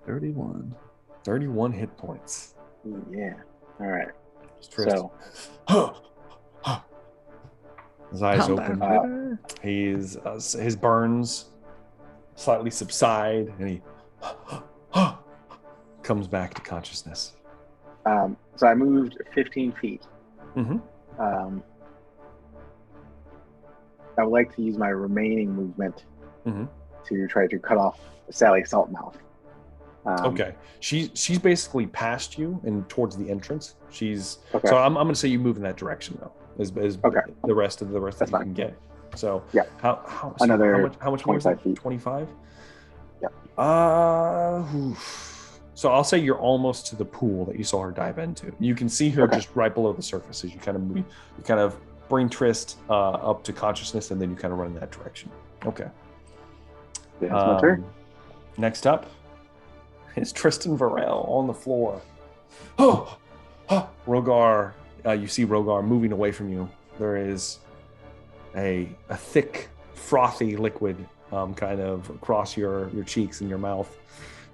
31. 31 hit points. Yeah. All right. So, his eyes open. His burns slightly subside, and he comes back to consciousness. So I moved 15 feet. Mm-hmm. I would like to use my remaining movement to try to cut off Sally Saltmouth. Okay, she's basically past you and towards the entrance. Okay. So I'm going to say you move in that direction though, as okay. the rest that you fine. can get. So yeah, how much 25 feet? 25. Yeah. So I'll say you're almost to the pool that you saw her dive into. You can see her just right below the surface as you kind of bring Trist up to consciousness, and then you kind of run in that direction. Okay. Yeah, that's my turn. Next up is Tristan Varel on the floor. Rogar, you see Rogar moving away from you. There is a thick, frothy liquid kind of across your cheeks and your mouth.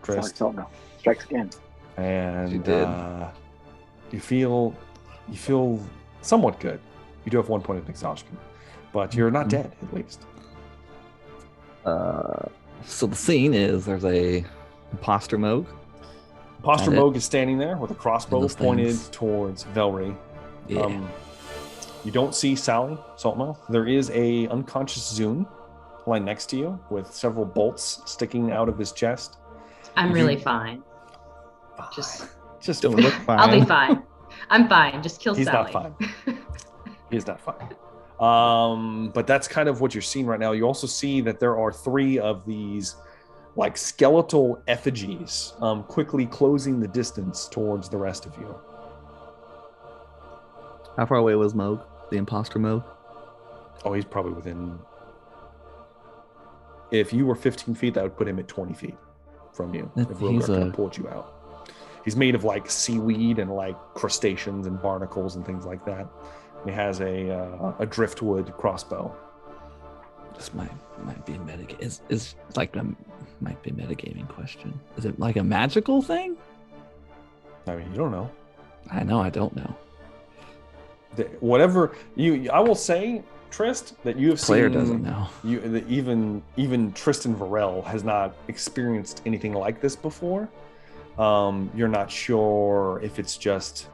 Trist. Strikes again. And you feel somewhat good. You do have 1 point of exhaustion, but you're not dead, at least. So the scene is there's a imposter Moog. Imposter Moog is standing there with a crossbow pointed towards Velree. Yeah. You don't see Sally Saltmouth. There is a unconscious Zune lying next to you with several bolts sticking out of his chest. I'm really fine. Just don't look fine. I'll be fine. I'm fine. Just kill He's Sally. Not fine. He's not fine. But that's kind of what you're seeing right now. You also see that there are 3 of these like skeletal effigies quickly closing the distance towards the rest of you. How far away was Moog, the imposter Moog? Oh, he's probably within... If you were 15 feet, that would put him at 20 feet from you. If Rogar pulled you out. He's made of like seaweed and like crustaceans and barnacles and things like that. And he has a driftwood crossbow. This might be might be a metagaming question. Is it like a magical thing? I mean, you don't know. I know, I don't know. I will say, Trist, that you have Player seen. Doesn't know. Even Tristan Varel has not experienced anything like this before. You're not sure if it's just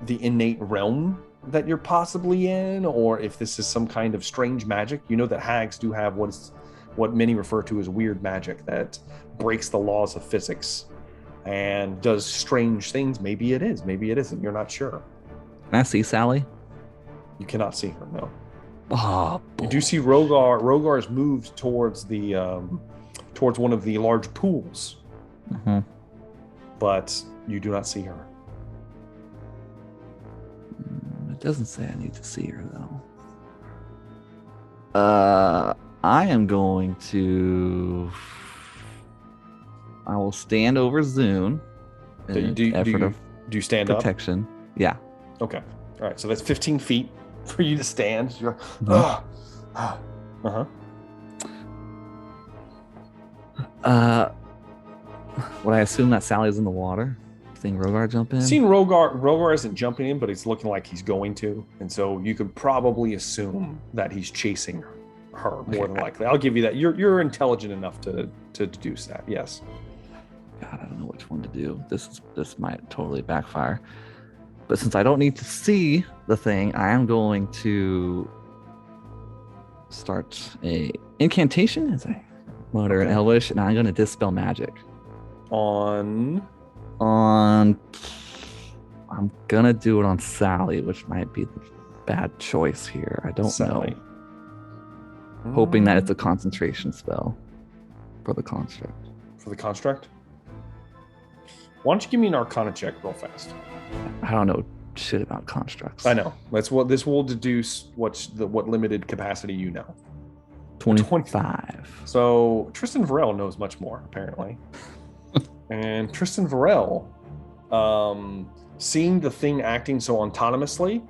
the innate realm that you're possibly in, or if this is some kind of strange magic. You know that hags do have what many refer to as weird magic that breaks the laws of physics and does strange things. Maybe it is, maybe it isn't. You're not sure. Can I see Sally? You cannot see her, no. Oh, you do see Rogar. Rogar's moved towards towards one of the large pools, but you do not see her. It doesn't say I need to see her though. I am going to. I will stand over Zune. Do you stand protection. Up? Yeah. Okay. All right. So that's 15 feet for you to stand. You're would I assume that Sally's in the water? Seeing Rogar jump in? Seeing Rogar isn't jumping in, but he's looking like he's going to. And so you could probably assume that he's chasing her more than likely. I'll give you that. You're intelligent enough to deduce that. Yes. God, I don't know which one to do. This might totally backfire. But since I don't need to see the thing, I am going to start a incantation as I mutter in Elvish, and I'm going to dispel magic. On I'm gonna do it on Sally, which might be the bad choice here. I don't know. Hoping that it's a concentration spell for the construct. For the construct? Why don't you give me an Arcana check real fast? I don't know shit about constructs. I know. That's what this will deduce. What limited capacity you know. 25. So Tristan Varel knows much more apparently. And Tristan Varel, seeing the thing acting so autonomously,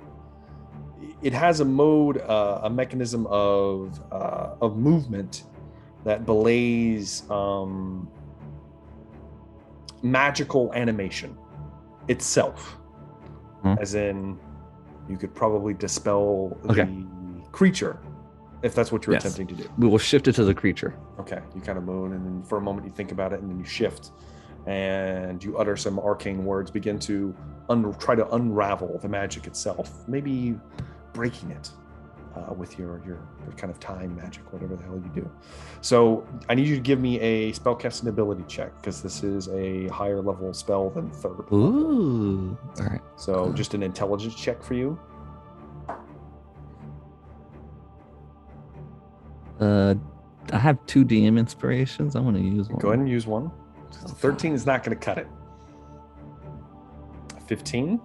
it has a mode, a mechanism of movement that belays magical animation itself. As in, you could probably dispel the creature if that's what you're attempting to do. We will shift it to the creature. Okay, you kind of move, and then for a moment you think about it, and then you shift. And you utter some arcane words, begin to try to unravel the magic itself, maybe breaking it with your kind of time magic, whatever the hell you do. So I need you to give me a spellcasting ability check, because this is a higher level spell than third. Ooh, all right. So just an intelligence check for you. I have 2 DM inspirations. I'm going to use one. Go ahead and use one. 13 is not going to cut it. 15? Do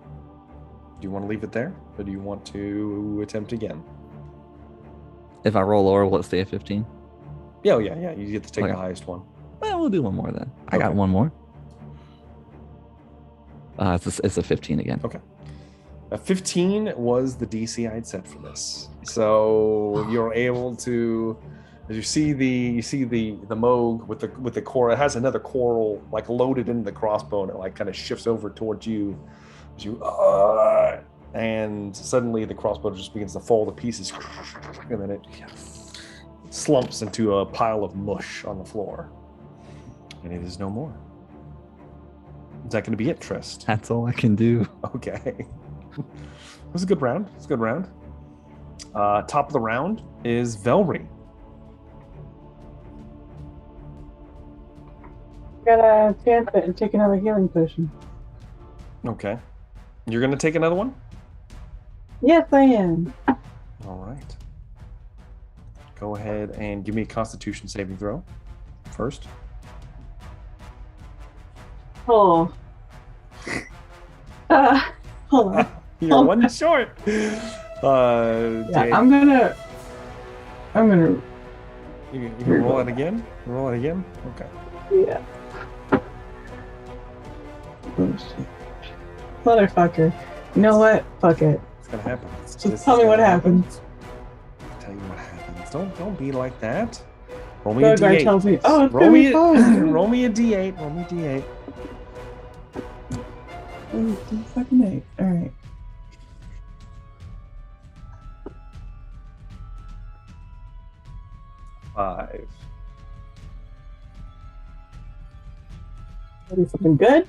you want to leave it there, or do you want to attempt again? If I roll lower, will it stay at 15? Yeah. You get to take the highest one. Well, we'll do one more then. I got one more. It's a 15 again. Okay. 15 was the DC I'd set for this. So you're able to, as you see the Moog with the coral. It has another coral like loaded into the crossbow, and it like kind of shifts over towards you as you and suddenly the crossbow just begins to fall to pieces, and then it slumps into a pile of mush on the floor, and it is no more. Is that going to be it, Trist? That's all I can do. Okay. It was a good round. Top of the round is Velree. Gotta chance it and take another healing potion. Okay. You're gonna take another one? Yes, I am. All right. Go ahead and give me a Constitution saving throw first. Oh. Hold on. You're one short. I'm gonna. You can roll it again. Roll it again. Okay. Yeah. Oh shit. Motherfucker. You know what? Fuck it. It's gonna happen. Just tell me what happens. I'll tell you what happens. Don't be like that. Roll me a D8. Tells me, oh, it's gonna be fun. Roll me a D8. Roll me a D8. Oh, fucking 8. All right. Five. Maybe something good?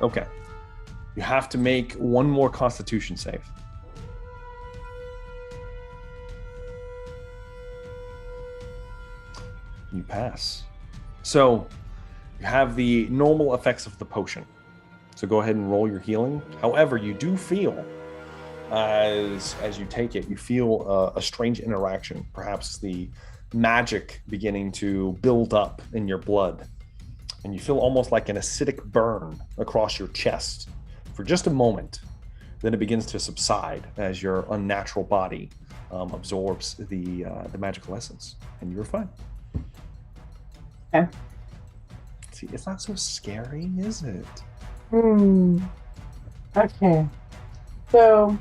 Okay. You have to make one more Constitution save. You pass. So you have the normal effects of the potion. So go ahead and roll your healing. However, you do feel, as you take it, you feel a strange interaction. Perhaps the magic beginning to build up in your blood. And you feel almost like an acidic burn across your chest for just a moment. Then it begins to subside as your unnatural body absorbs the magical essence, and you're fine. Okay. See, it's not so scary, is it? Okay. So.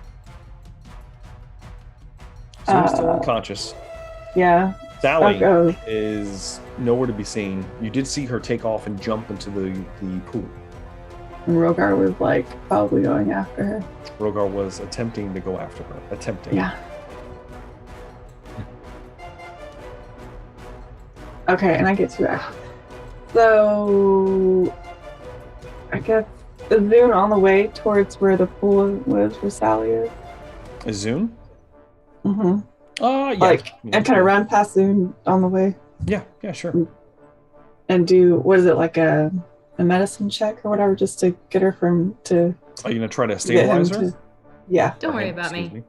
Zoom's still unconscious. Yeah. Sally is nowhere to be seen. You did see her take off and jump into the pool. And Rogar was like probably going after her. Rogar was attempting to go after her. Attempting. Yeah. Okay, and I get 2 actions. So I guess is Zune on the way towards where the pool was where Sally is? Is Zune? Mm-hmm. Yeah. Like, and kind of run past Zune on the way. Yeah, sure. And do, what is it, like a medicine check or whatever, just to get her to... Are you going to try to stabilize her? Yeah. Don't worry about me.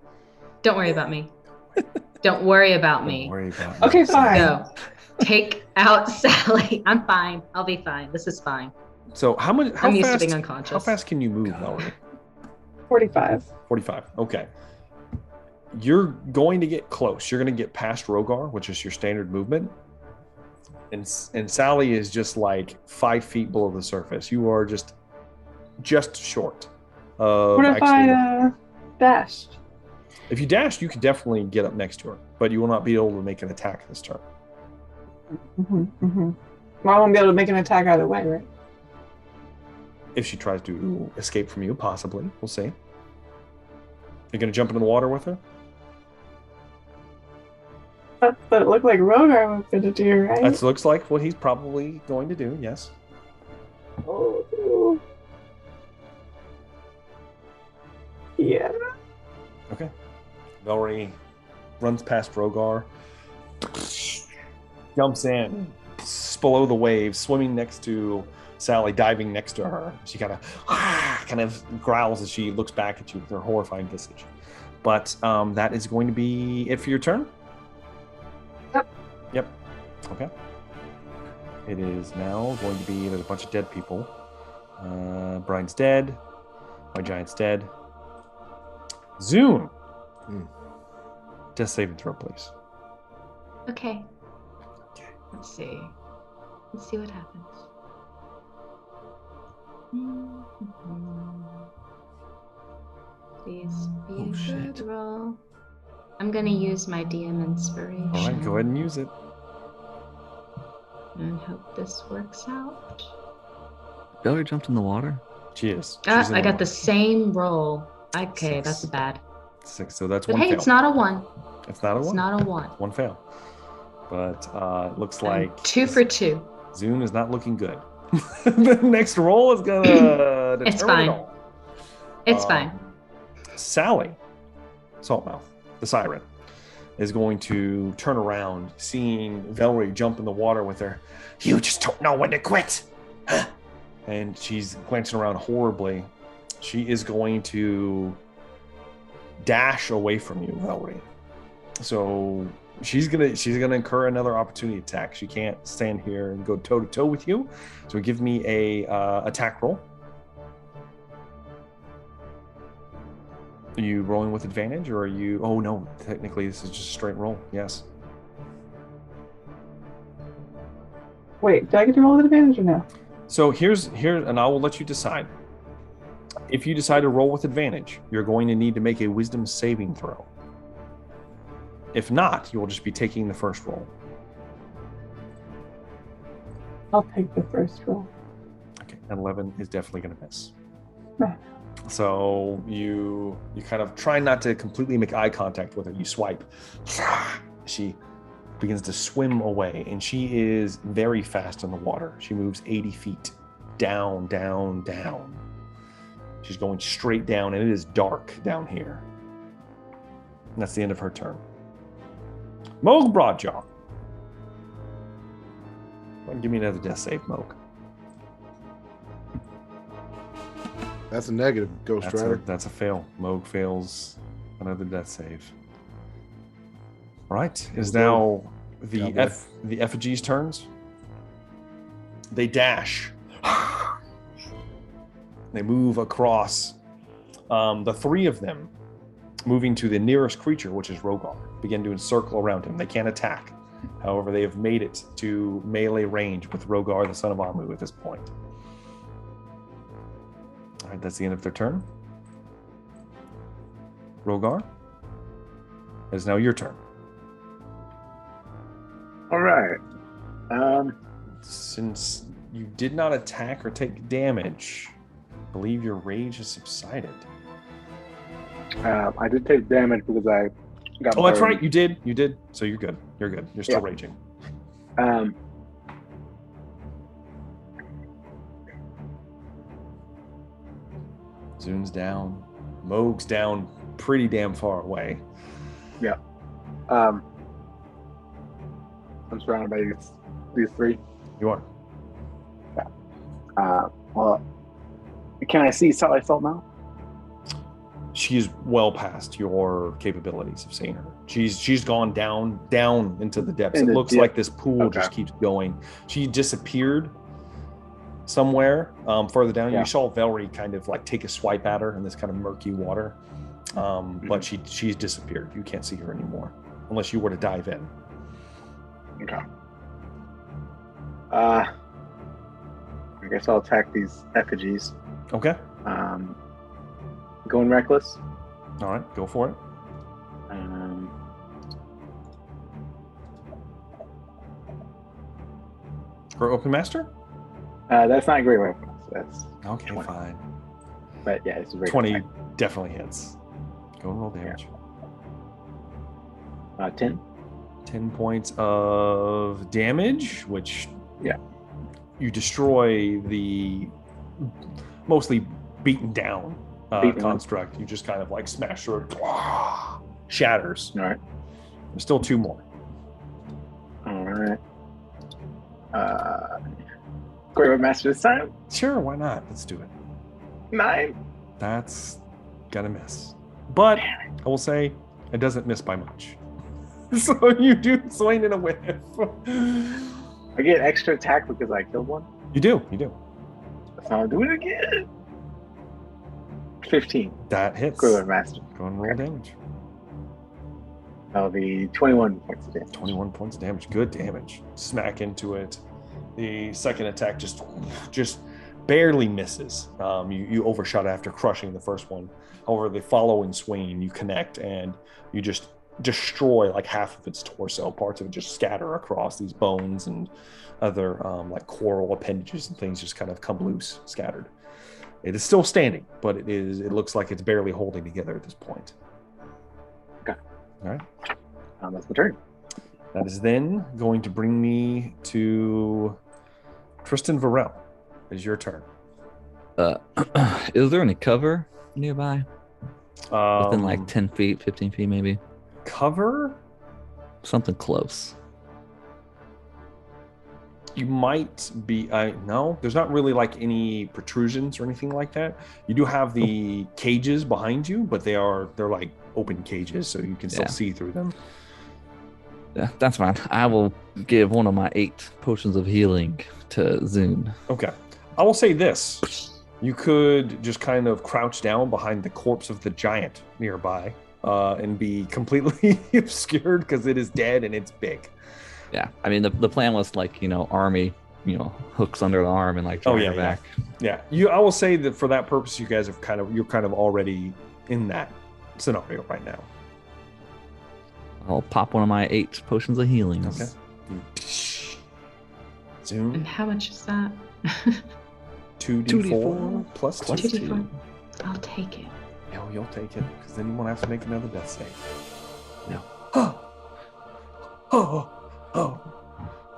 Don't worry about me. Don't worry about me. Don't worry about me. Okay, fine. Go. Take out Sally. I'm fine. I'll be fine. This is fine. So I'm used to being unconscious. How fast can you move, Velree? 45. 45. Okay. You're going to get close. You're going to get past Rogar, which is your standard movement. And Sally is just like 5 feet below the surface. You are just short. What if I dashed? If you dashed, you could definitely get up next to her, but you will not be able to make an attack this turn. Well, I won't be able to make an attack either way, right? If she tries to escape from you, possibly. We'll see. You're going to jump into the water with her? That's what it looked like Rogar was going to do, right? That looks like what he's probably going to do, yes. Oh. Yeah. Okay. Velree runs past Rogar, jumps in, below the waves, swimming next to Sally, diving next to her. She kind of growls as she looks back at you with her horrifying visage. But that is going to be it for your turn? Yep. Okay. It is now going to be, there's a bunch of dead people. Brian's dead. My giant's dead. Zune. Death saving throw, please. Okay. Let's see what happens. Please be a good roll. I'm gonna use my DM inspiration. All right, go ahead and use it. And hope this works out. Velree jumped in the water? She is. I got the same roll. Okay, 6. that's bad. 6, so that's but 1 hey, fail. it's not a 1. It's not a 1? It's not a 1. 1 fail. But it looks like... 2 for 2. Zune is not looking good. The next roll is going to determine It's fine. it all. It's fine. Sally, Saltmouth, the siren, is going to turn around, seeing Velree jump in the water with her. You just don't know when to quit. And she's glancing around horribly. She is going to dash away from you, Velree. So she's gonna incur another opportunity attack. She can't stand here and go toe to toe with you. So give me a attack roll. Are you rolling with advantage, or are you... Oh, no. Technically, this is just a straight roll. Yes. Wait, do I get to roll with advantage or no? So here, and I will let you decide. If you decide to roll with advantage, you're going to need to make a wisdom saving throw. If not, you will just be taking the first roll. I'll take the first roll. Okay, and 11 is definitely going to miss. So you kind of try not to completely make eye contact with her. You swipe. She begins to swim away, and she is very fast in the water. She moves 80 feet down, down, down. She's going straight down, and it is dark down here. And that's the end of her turn. Moog Broadjaw. Give me another death save, Moog. That's a negative, Ghost Rider. That's a fail. Moog fails another death save. All right. It is now the effigies' turns. They dash. They move across. The three of them, moving to the nearest creature, which is Rogar, begin to encircle around him. They can't attack. However, they have made it to melee range with Rogar, the son of Amu, at this point. All right, that's the end of their turn. Rogar, it is now your turn. All right. Since you did not attack or take damage, I believe your rage has subsided. I did take damage because I got. Oh, that's right. You did. So you're good. You're good. You're still raging. Zoon's down. Moog's down pretty damn far away. Yeah. I'm surrounded by these three. You are. Yeah. Well, can I see Saltmouth? She's well past your capabilities of seeing her. She's gone down into the depths. It looks like this pool just keeps going. She disappeared somewhere further down. Yeah. You saw Velree kind of like take a swipe at her in this kind of murky water, but she's disappeared. You can't see her anymore unless you were to dive in. Okay. I guess I'll attack these effigies. Okay. Going reckless. All right, go for it. For Open Master? That's not a great weapon. That's okay, 20. Fine. But yeah, it's a very 20 definitely hits. Go and roll damage. 10. 10 points of damage, which you destroy the mostly beaten down construct. You just kind of like smash through it, shatters. All right. There's still 2 more. All right. Great Master this time? Sure, why not? Let's do it. 9. That's gonna miss. But I will say it doesn't miss by much. So you do swing in a whiff. I get extra attack because I killed one? You do. So I'll do it again. 15. That hits. Great Master. Go and roll damage. That'll be 21 points of damage. 21 points of damage. Good damage. Smack into it. The second attack just barely misses. You overshot after crushing the first one. However, the following swing, you connect and you just destroy like half of its torso. Parts of it just scatter across these bones and other like coral appendages and things just kind of come loose, scattered. It is still standing, but it looks like it's barely holding together at this point. Okay. All right. That's my turn. That is then going to bring me to Tristan Varel. It is your turn. Is there any cover nearby? Within like 10 feet, 15 feet maybe? Cover? Something close. You might be... no, there's not really like any protrusions or anything like that. You do have the cages behind you, but they're like open cages, so you can still see through them. Yeah, that's fine. I will give one of my 8 potions of healing to Zoon. Okay. I will say this. You could just kind of crouch down behind the corpse of the giant nearby and be completely obscured because it is dead and it's big. Yeah. I mean, the plan was like, army, hooks under the arm and like drag her back. Yeah. I will say that for that purpose, you guys you're kind of already in that scenario right now. I'll pop one of my 8 potions of healing. Okay. Zoom. And how much is that? 2d4 plus 2. 2d4. I'll take it. No, you'll take it, because then you won't have to make another death save. No. Oh.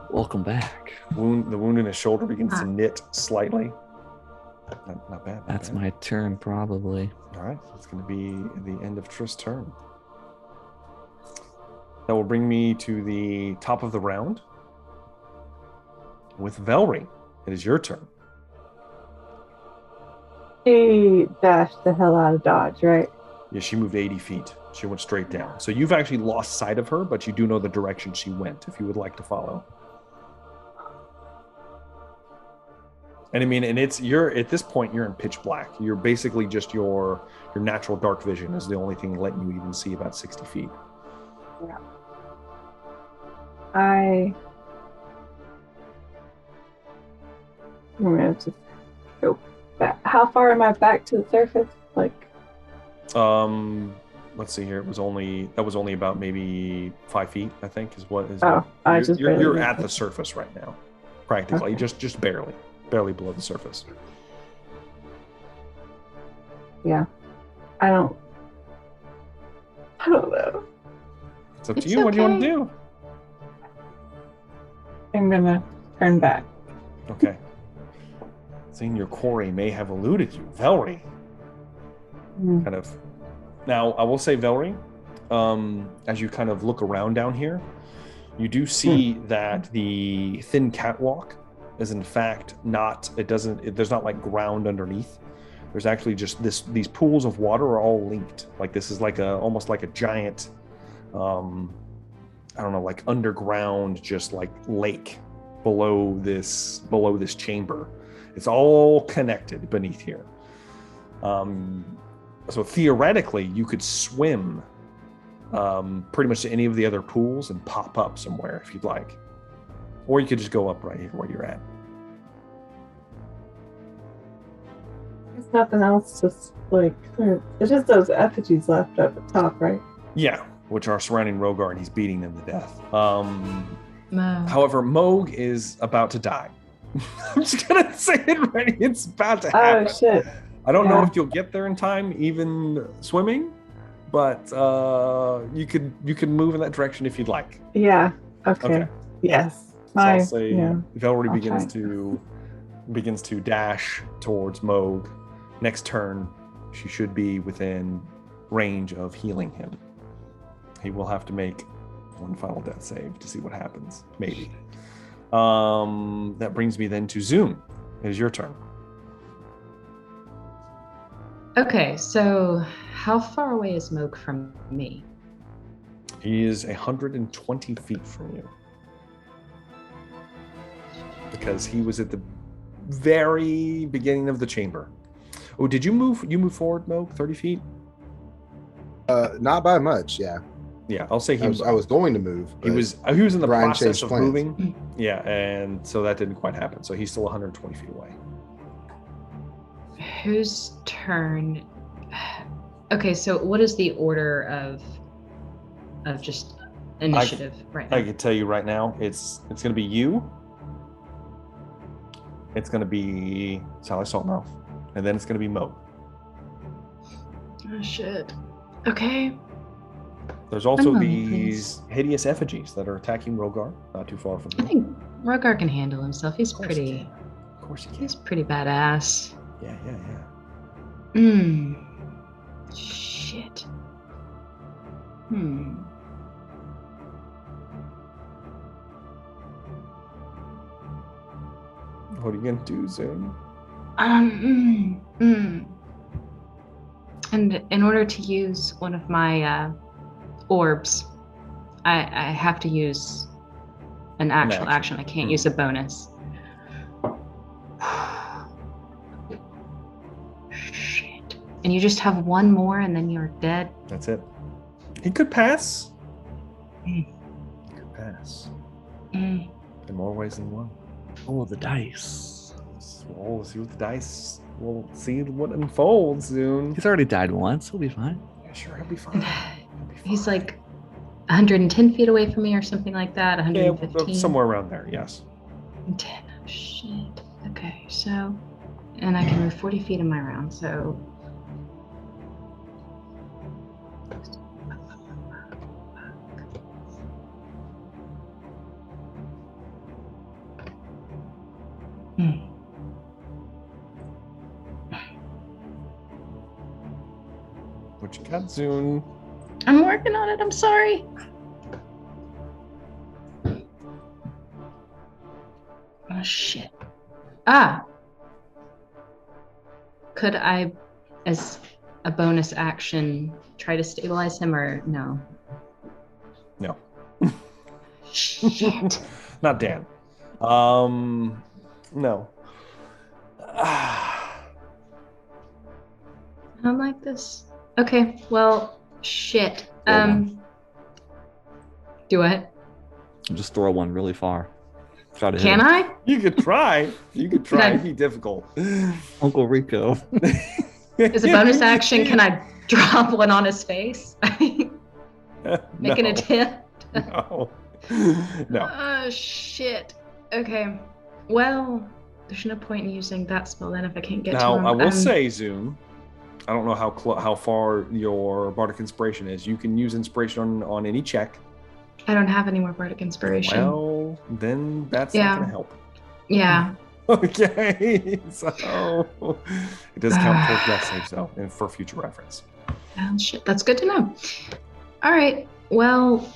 Welcome back. The wound in his shoulder begins to knit slightly. Not bad. That's my turn, probably. All right, it's going to be the end of Trist's turn. That will bring me to the top of the round with Velree. It is your turn. She dashed the hell out of Dodge, right? Yeah, she moved 80 feet. She went straight down. So you've actually lost sight of her, but you do know the direction she went, if you would like to follow. And I mean, you're at this point, you're in pitch black. You're basically just your natural dark vision is the only thing letting you even see about 60 feet. Yeah. I'm gonna just go back. How far am I back to the surface? Like, let's see here. That was only about maybe 5 feet, I think, is what is. You're at the surface right now, practically, okay. just barely below the surface. Yeah, I don't know. It's up to you. Okay. What do you want to do? I'm gonna turn back. Okay. Seeing your quarry may have eluded you, Velree. Kind of. Now, I will say, Velree, as you kind of look around down here, you do see that the thin catwalk is in fact not. There's not like ground underneath. There's actually just these pools of water are all linked. Like this is like almost like a giant. I don't know, like underground, just like lake below this chamber. It's all connected beneath here. So theoretically, you could swim pretty much to any of the other pools and pop up somewhere if you'd like. Or you could just go up right here where you're at. There's nothing else, just like, it's just those effigies left up at top, right? Yeah, which are surrounding Rogar, and he's beating them to death. However, Moog is about to die. I'm just gonna say it right. It's about to happen. Oh shit! I don't know if you'll get there in time, even swimming, but you could move in that direction if you'd like. Yeah. Okay. Yes. So I'll say Velree begins to dash towards Moog. Next turn, she should be within range of healing him. He will have to make one final death save to see what happens. Maybe. That brings me then to Zoom. It is your turn. Okay, so how far away is Moog from me? He is 120 feet from you. Because he was at the very beginning of the chamber. Oh, did you move? You move forward, Moog, 30 feet? Not by much, yeah. Yeah, I'll say I was going to move. He was in the process of moving. Yeah, and so that didn't quite happen. So he's still 120 feet away. Whose turn? Okay, so what is the order of just initiative right now? I can tell you right now, it's going to be you. It's going to be Saltmouth, and then it's going to be Mo. Oh shit. Okay. There's also these hideous effigies that are attacking Rogar, not too far from here. I think Rogar can handle himself. He's pretty. Of course he can. He's pretty badass. Yeah. Shit. What are you gonna do, Zoom? And in order to use one of my orbs, I have to use an actual action. I can't use a bonus. Shit. And you just have one more and then you're dead? That's it. He could pass. He could pass. In more ways than one. Oh, the dice. We'll see what the dice. We'll see what unfolds soon. He's already died once. He'll be fine. Yeah, sure, he'll be fine. He's like 110 feet away from me or something like that. 115. Yeah, somewhere around there. Yes. 10. Shit. Okay, so, and I can move 40 feet in my round. So, What you got, Zune? I'm working on it. I'm sorry. Oh, shit. Could I, as a bonus action, try to stabilize him or no? No. Shit. Not Dan. No. I don't like this. Okay, well, shit. Do what? Just throw one really far. Try to hit Can him. I? You could try. It'd be difficult. Uncle Rico. As a bonus action, can I drop one on his face? Make an attempt? No. Oh, shit. Okay. Well, there's no point in using that spell then if I can't get to him. Now, I will say, Zoom, I don't know how far your Bardic Inspiration is. You can use Inspiration on any check. I don't have any more Bardic Inspiration. Well, then that's not going to help. Yeah. Okay. So it does count towards death save, though, and for future reference. Oh, shit. That's good to know. All right. Well.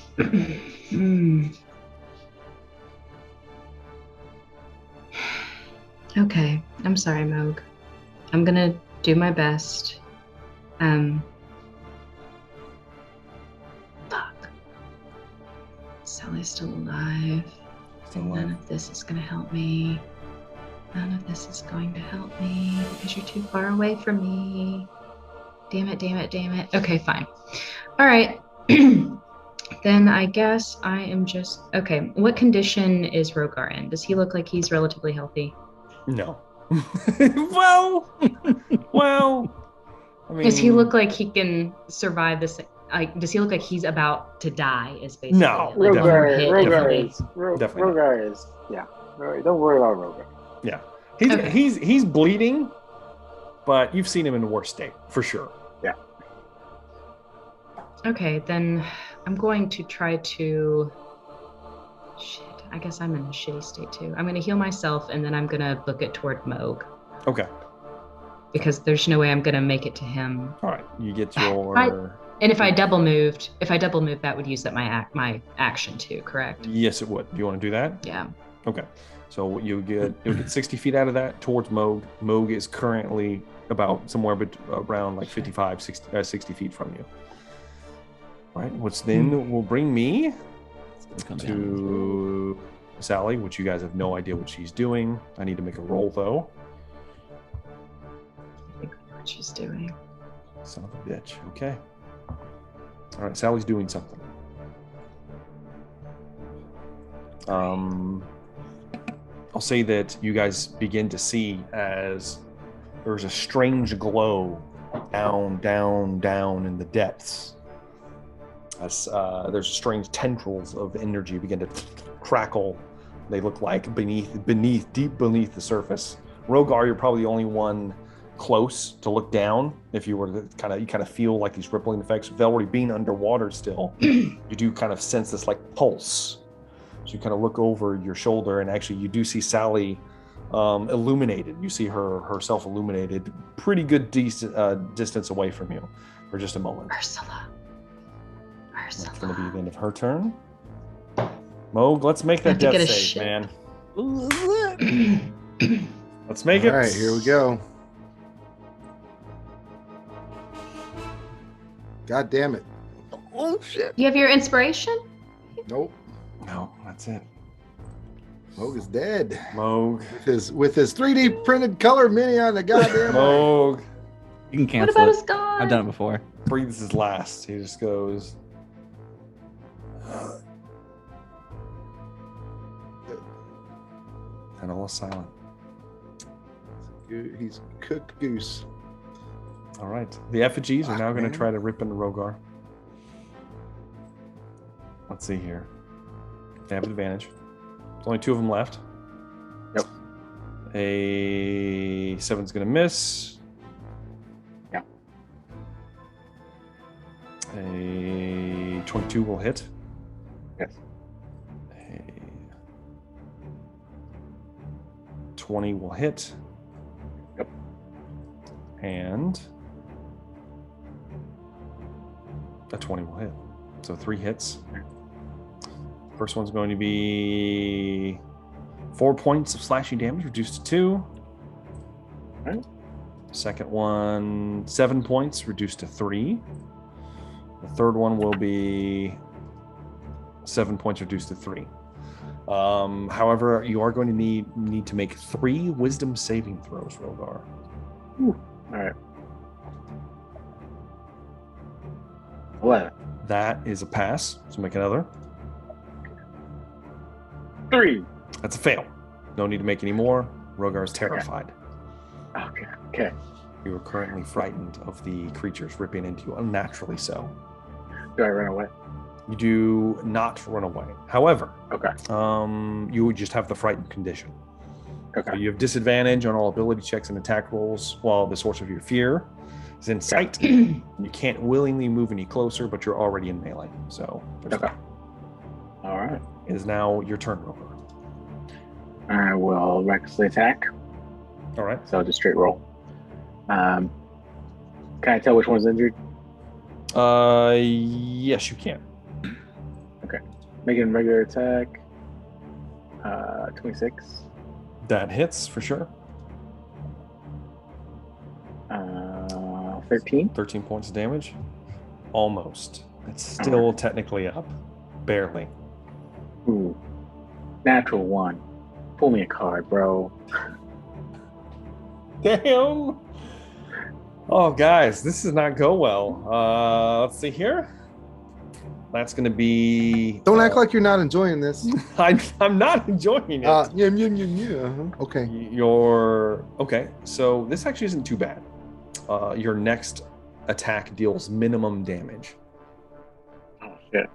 Okay. I'm sorry, Moog. I'm going to do my best. Fuck. Sally's still alive. None of this is going to help me. None of this is going to help me because you're too far away from me. Damn it. Okay, fine. All right. Then I guess I am just... Okay, what condition is Rogar in? Does he look like he's relatively healthy? No. well, I mean... Does he look like he can survive this? Like, does he look like he's about to die? Is basically no. like Rogar is. Yeah. Don't worry about Rogar. Yeah, he's bleeding, but you've seen him in a worse state for sure. Yeah. Okay, then I'm going to try to. Shit, I guess I'm in a shitty state too. I'm going to heal myself, and then I'm going to book it toward Moog. Okay. Because there's no way I'm going to make it to him. All right, you get your. And if I double moved, that would use up my action too, correct? Yes, it would. Do you want to do that? Yeah. Okay. So you'll get 60 feet out of that towards Moog. Moog is currently about somewhere around like 55, 60 feet from you. All right, which then will bring me to Sally, which you guys have no idea what she's doing. I need to make a roll, though. I think I know what she's doing. Son of a bitch. Okay. All right, Sally's doing something. I'll say that you guys begin to see as there's a strange glow down in the depths. As there's strange tendrils of energy begin to crackle. They look like deep beneath the surface. Rogar, you're probably the only one close to look down. If you were to you kind of feel like these rippling effects. Velree being underwater still, you do kind of sense this like pulse. So you kind of look over your shoulder, and actually you do see Sally illuminated. You see herself illuminated pretty good distance away from you for just a moment. Ursula. That's going to be the end of her turn. Moog, let's make that death save, man. Let's make it. All right, here we go. God damn it. Oh, shit. You have your inspiration? Nope. No, that's it. Moog is dead. Moog. With his 3D printed color mini on the goddamn Moog. You can cancel What about it. his god? I've done it before. Breathes his last. He just goes. And all silent. He's cooked goose. All right. The effigies are now going to try to rip into Rogar. Let's see here. They have advantage. There's only 2 of them left. Yep. A 7's going to miss. Yeah. A 22 will hit. Yes. A 20 will hit. Yep. And A 20 will hit. So 3 hits. First one's going to be 4 points of slashing damage, reduced to 2. Right. Second one, 7 points, reduced to 3. The third one will be 7 points, reduced to 3. However, you are going to need to make 3 wisdom saving throws, Rogar. All right. 11. That is a pass. So make another. 3. That's a fail. No need to make any more. Rogar is terrified. Okay. You are currently frightened of the creatures ripping into you, unnaturally so. Do I run away? You do not run away. However, Okay. You would just have the frightened condition. Okay. So you have disadvantage on all ability checks and attack rolls while the source of your fear is in sight. You can't willingly move any closer, but you're already in melee. So Okay. All right. it is now your turn, Rover. I will recklessly attack. All right. So just straight roll. Can I tell which one's injured? Yes, you can. Making regular attack. 26. That hits for sure. 13. 13 points of damage. Almost. It's still technically up. Barely. Ooh. Natural 1. Pull me a card, bro. Damn. Oh, guys, this does not go well. Let's see here. That's going to be... Don't act like you're not enjoying this. I'm not enjoying it. Yeah. Okay. Okay, so this actually isn't too bad. Your next attack deals minimum damage. Oh, shit.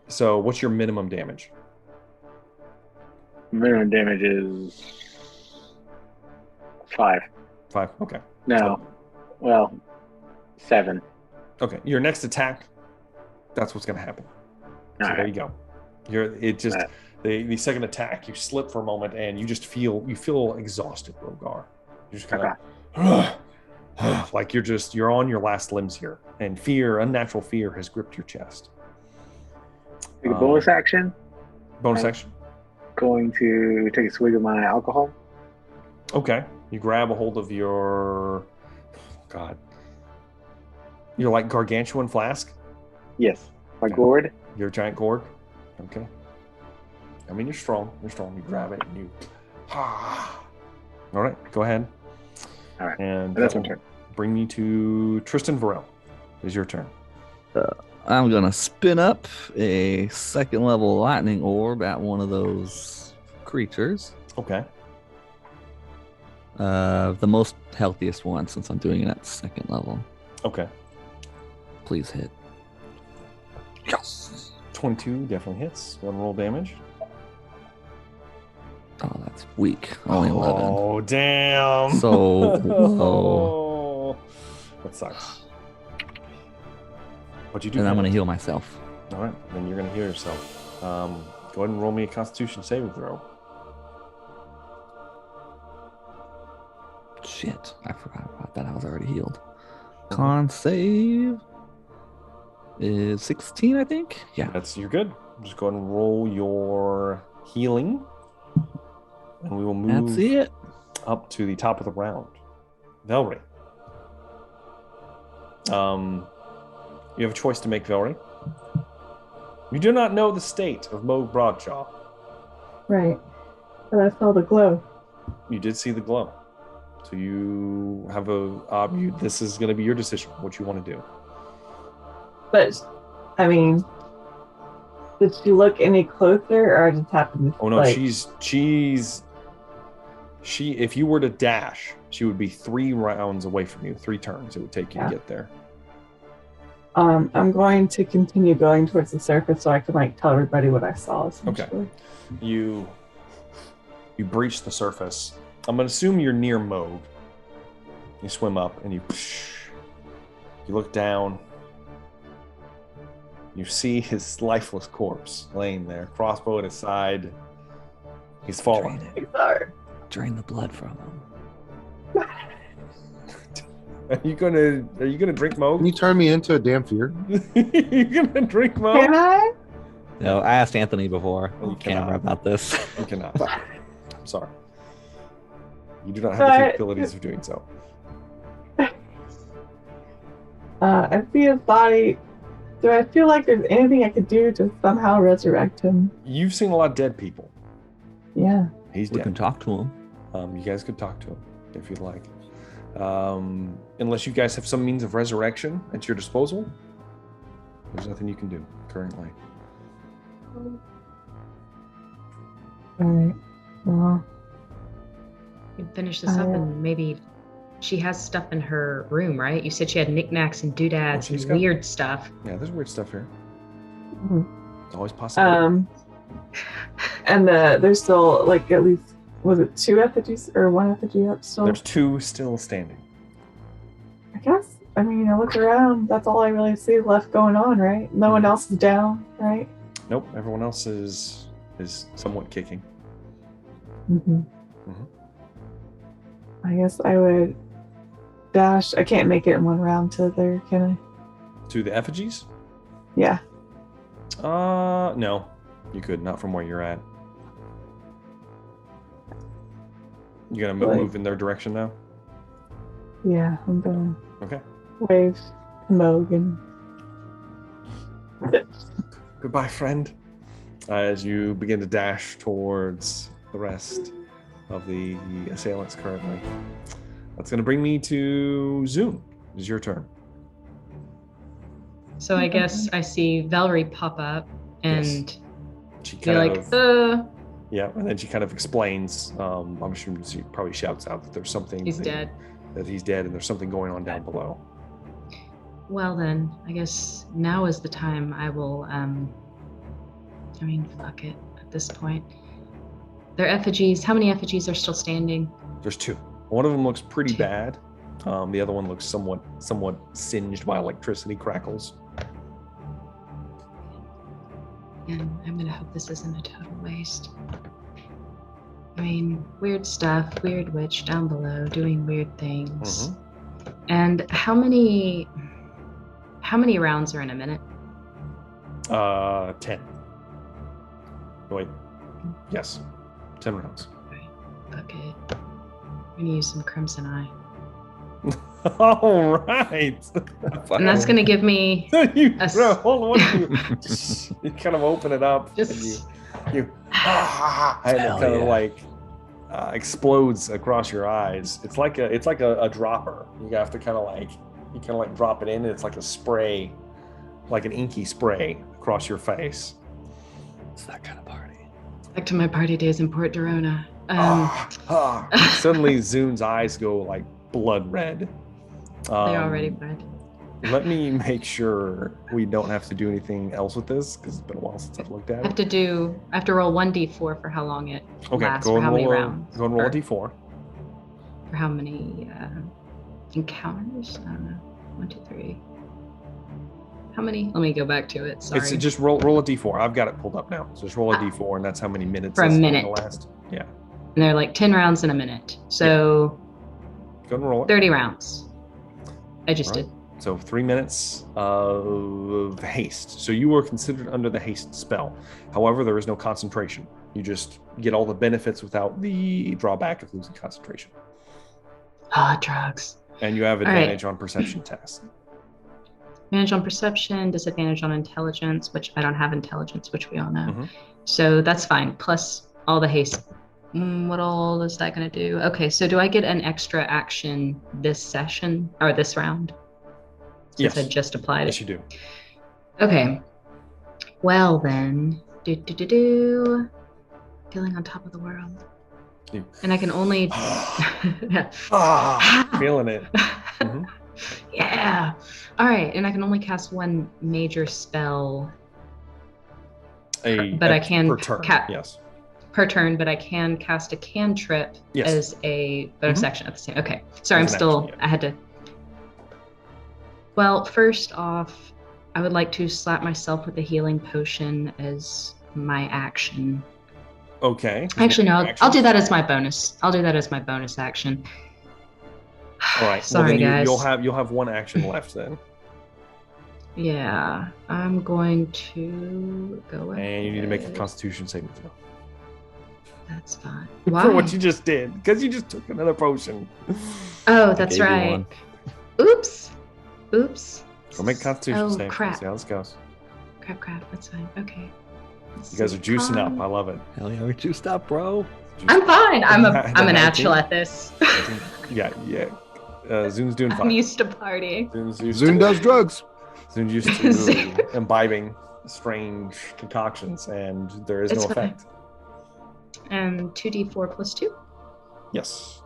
So what's your minimum damage? Minimum damage is 5. 5, okay. No. Well, 7. Okay, your next attack, that's what's going to happen. So there you go. The second attack, you slip for a moment and you just feel exhausted, Rogar. You're just kind of like you're on your last limbs here, and unnatural fear has gripped your chest. Take a bonus action. Bonus action. Going to take a swig of my alcohol. Okay, you grab a hold of your like gargantuan flask. Yes, my gourd. Your giant gourd. Okay. I mean, you're strong. You grab it and you. All right, go ahead. All right, and that's my turn. Bring me to Tristan Varel. It's your turn. I'm gonna spin up a 2nd level lightning orb at one of those creatures. Okay. The most healthiest one, since I'm doing it at 2nd level. Okay. Please hit. Yes. 22 definitely hits. Go and roll damage. Oh, that's weak. Only 11. Oh, damn. So low. That sucks. What'd you do? And I'm going to heal myself. All right. Then you're going to heal yourself. Go ahead and roll me a Constitution saving throw. Shit. I forgot about that. I was already healed. Con save is 16, I think. Yeah. You're good. Just go ahead and roll your healing. And we will move That's it. up to the top of the round. Velree. You have a choice to make, Velree. You do not know the state of Moog Broadjaw. Right. But I saw the glow. You did see the glow. So you have this is going to be your decision, what you want to do. But, I mean, did she look any closer, or I just happened to... Oh, no, she, if you were to dash, she would be 3 rounds away from you, 3 turns it would take you to get there. I'm going to continue going towards the surface so I can, tell everybody what I saw, essentially. Okay. You breach the surface. I'm going to assume you're near Moog. You swim up and you look down. You see his lifeless corpse laying there, crossbow at his side. He's fallen. Drain the blood from him. Are you gonna drink Can you Moog? turn me into a damn fear? You gonna drink Can Moog? I? No, I asked Anthony before You on camera cannot. about this. You cannot. I'm sorry. You do not have the But- capabilities of doing so. I see his body. Do I feel like there's anything I could do to somehow resurrect him? You've seen a lot of dead people. Yeah. He's We dead. can talk to him. You guys could talk to him if you'd like. Unless you guys have some means of resurrection at your disposal, there's nothing you can do currently. Alright. Well, We can finish this up and maybe she has stuff in her room, right? You said she had knickknacks and doodads she's and got- weird stuff. Yeah, there's weird stuff here. mhm. It's always possible. And there's still like at least was it 2 effigies or 1 effigy up still? There's 2 still standing. I guess. I mean, I look around. That's all I really see left going on, right? No one else is down, right? Nope, everyone else is somewhat kicking. Mm-hmm. Mhm. I guess I would dash. I can't make it in one round to there, can I? To the effigies? Yeah. No. You could, not from where you're at. You gonna Like- move in their direction now? Yeah, I'm gonna Okay. wave to Moog and Goodbye, friend. As you begin to dash towards the rest of the assailants currently. That's going to bring me to Zoom. It's your turn. So I guess I see Velree pop up and She be kind like, of, yeah, and then she kind of explains. I'm assuming she probably shouts out that there's something. he's dead. That he's dead, and there's something going on down below. Well then, I guess now is the time I will, I mean, fuck it at this point. Their effigies, how many effigies are still standing? There's 2. One of them looks pretty 2. bad. The other one looks somewhat singed by electricity crackles. And I'm gonna hope this isn't a total waste. I mean, weird stuff, weird witch down below doing weird things. Mhm. And how many rounds are in a minute? 10. Wait. Yes. 10 rounds. Fuck it. I'm gonna use some Crimson Eye. All right. And that's gonna give me you, a s- bro, hold on. You kind of open it up. just and you and it Hell kind of yeah. like explodes across your eyes. It's like a dropper. You have to kind of like drop it in, and it's like a spray, like an inky spray across your face. It's that kind of party. back to my party days in Port Dorona. Suddenly, Zune's eyes go like blood red. They're already red. Let me make sure we don't have to do anything else with this because it's been a while since I've looked at I it. have to roll 1d4 for how long it Okay, lasts, go for and how many roll rounds. go and roll a or d4. For how many encounters? I don't know. 1, 2, 3. How many? Let me go back to it. Sorry. It's just roll a d4. I've got it pulled up now. So just roll a d4, and that's how many minutes For a it's going minute. to last. Yeah, And they're like 10 rounds in a minute. So go and roll it. 30 rounds. I just Right. did. So 3 minutes of haste. So you are considered under the haste spell. However, there is no concentration. You just get all the benefits without the drawback of losing concentration. Ah, drugs. And you have All right. advantage on perception tests. Advantage on perception, disadvantage on intelligence, which I don't have intelligence, which we all know. Mhm. So that's fine. Plus all the haste. What all is that going to do? Okay, so do I get an extra action this session or this round? Since I Yes. just applied Yes, it. you do. Okay. Well then, feeling on top of the world, You- and I can only. Feeling it. Mhm. Yeah. All right, and I can only cast one major spell But I can per turn. Yes. per turn, but I can cast a cantrip Yes. as a bonus Mhm. action at the same. Okay, sorry, I'm As an still. action, yeah. I had to. Well, first off, I would like to slap myself with a healing potion as my action. Okay. Actually, no, I'll Action. do that as my bonus. I'll do that as my bonus action. All right. Sorry, guys. You'll have one action left then, Yeah, I'm going to go ahead. and you need to make a Constitution saving throw. That's fine. For Why? what you just did, because you just took another potion. Oh, that's gave you right. one. Oops. Go make a Constitution Oh, saving throw. crap. See how this goes. Crap. That's fine. Okay. You guys are juicing up. I love it. Hell yeah, we're juiced up, bro. I'm fine. I'm a 19? natural at this. Yeah. Zoon's doing I'm fine. used to partying. Zoom does drugs. Zoon's used to imbibing strange concoctions, and there is It's no fine. effect. And 2d4 plus 2. Yes.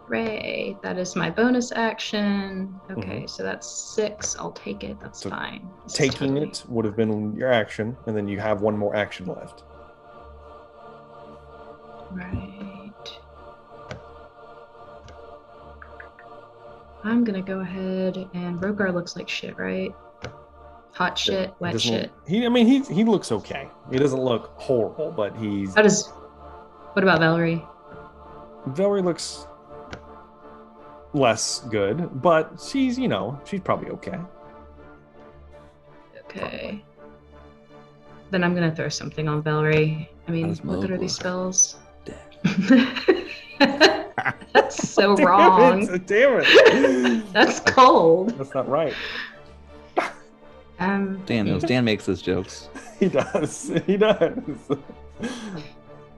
Hooray. That is my bonus action. Okay, Mhm. so that's 6. I'll take it. That's So fine. This is Taking totally- it would have been your action, and then you have one more action left. Right. I'm gonna go ahead and Rogar looks like shit, right? Hot shit, He wet doesn't- shit. He looks okay. He doesn't look horrible, but he's How does? What about Velree? Velree looks less good, but she's probably okay. Okay. Then I'm gonna throw something on Velree. I mean, does what good are Moog these look? spells? That's so wrong. Damn it. That's cold. That's not right. Dan knows. Dan makes those jokes. He does.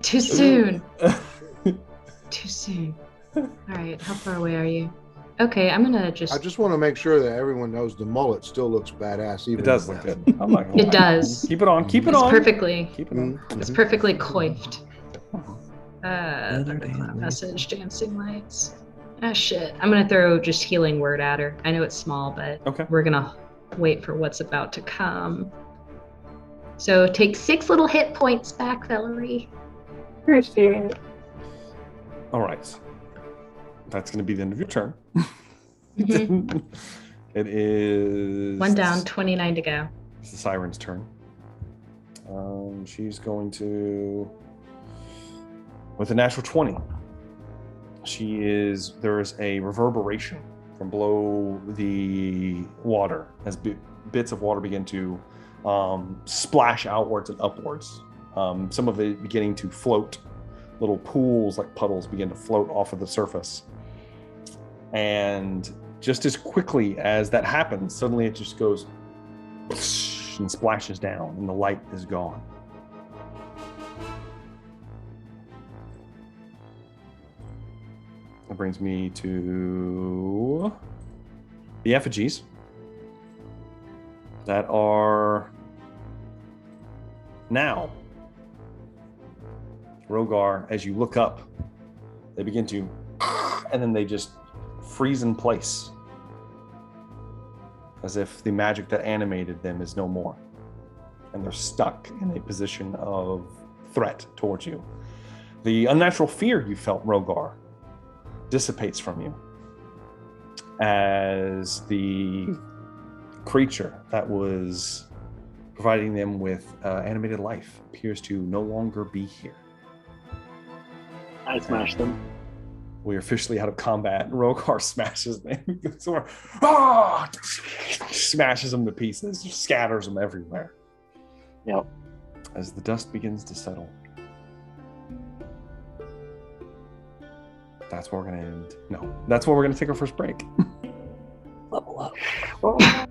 Too soon. Too soon. All right, how far away are you? Okay, I'm gonna I just. just want to make sure that everyone knows the mullet still looks badass. Even It does look good. I'm not gonna It lie. does. Keep it on. Keep it It's on. perfectly. Keep it on. Mm. It's perfectly coiffed. Other Thunderclap than- message, dancing lights. Ah, shit. I'm gonna throw just healing word at her. I know it's small, but Okay. we're gonna wait for what's about to come. So take 6 little hit points back, Velree. Appreciate it. All right. That's going to be the end of your turn. Mhm. It is 1 down, 29 to go. It's the siren's turn. She's going to, with a natural 20. There is a reverberation from below the water as bits of water begin to splash outwards and upwards. Some of it beginning to float. Little pools like puddles begin to float off of the surface. And just as quickly as that happens, suddenly it just goes and splashes down, and the light is gone. That brings me to the effigies that are now. Rogar, as you look up, they begin to, and then they just freeze in place, as if the magic that animated them is no more. And they're stuck in a position of threat towards you. The unnatural fear you felt, Rogar, dissipates from you as the creature that was providing them with animated life appears to no longer be here. I smashed them. We are officially out of combat. Rogar smashes them. Ah! Smashes them to pieces, scatters them everywhere. Yep. As the dust begins to settle. That's where we're going to end. No, that's where we're going to take our first break. Level up. Oh.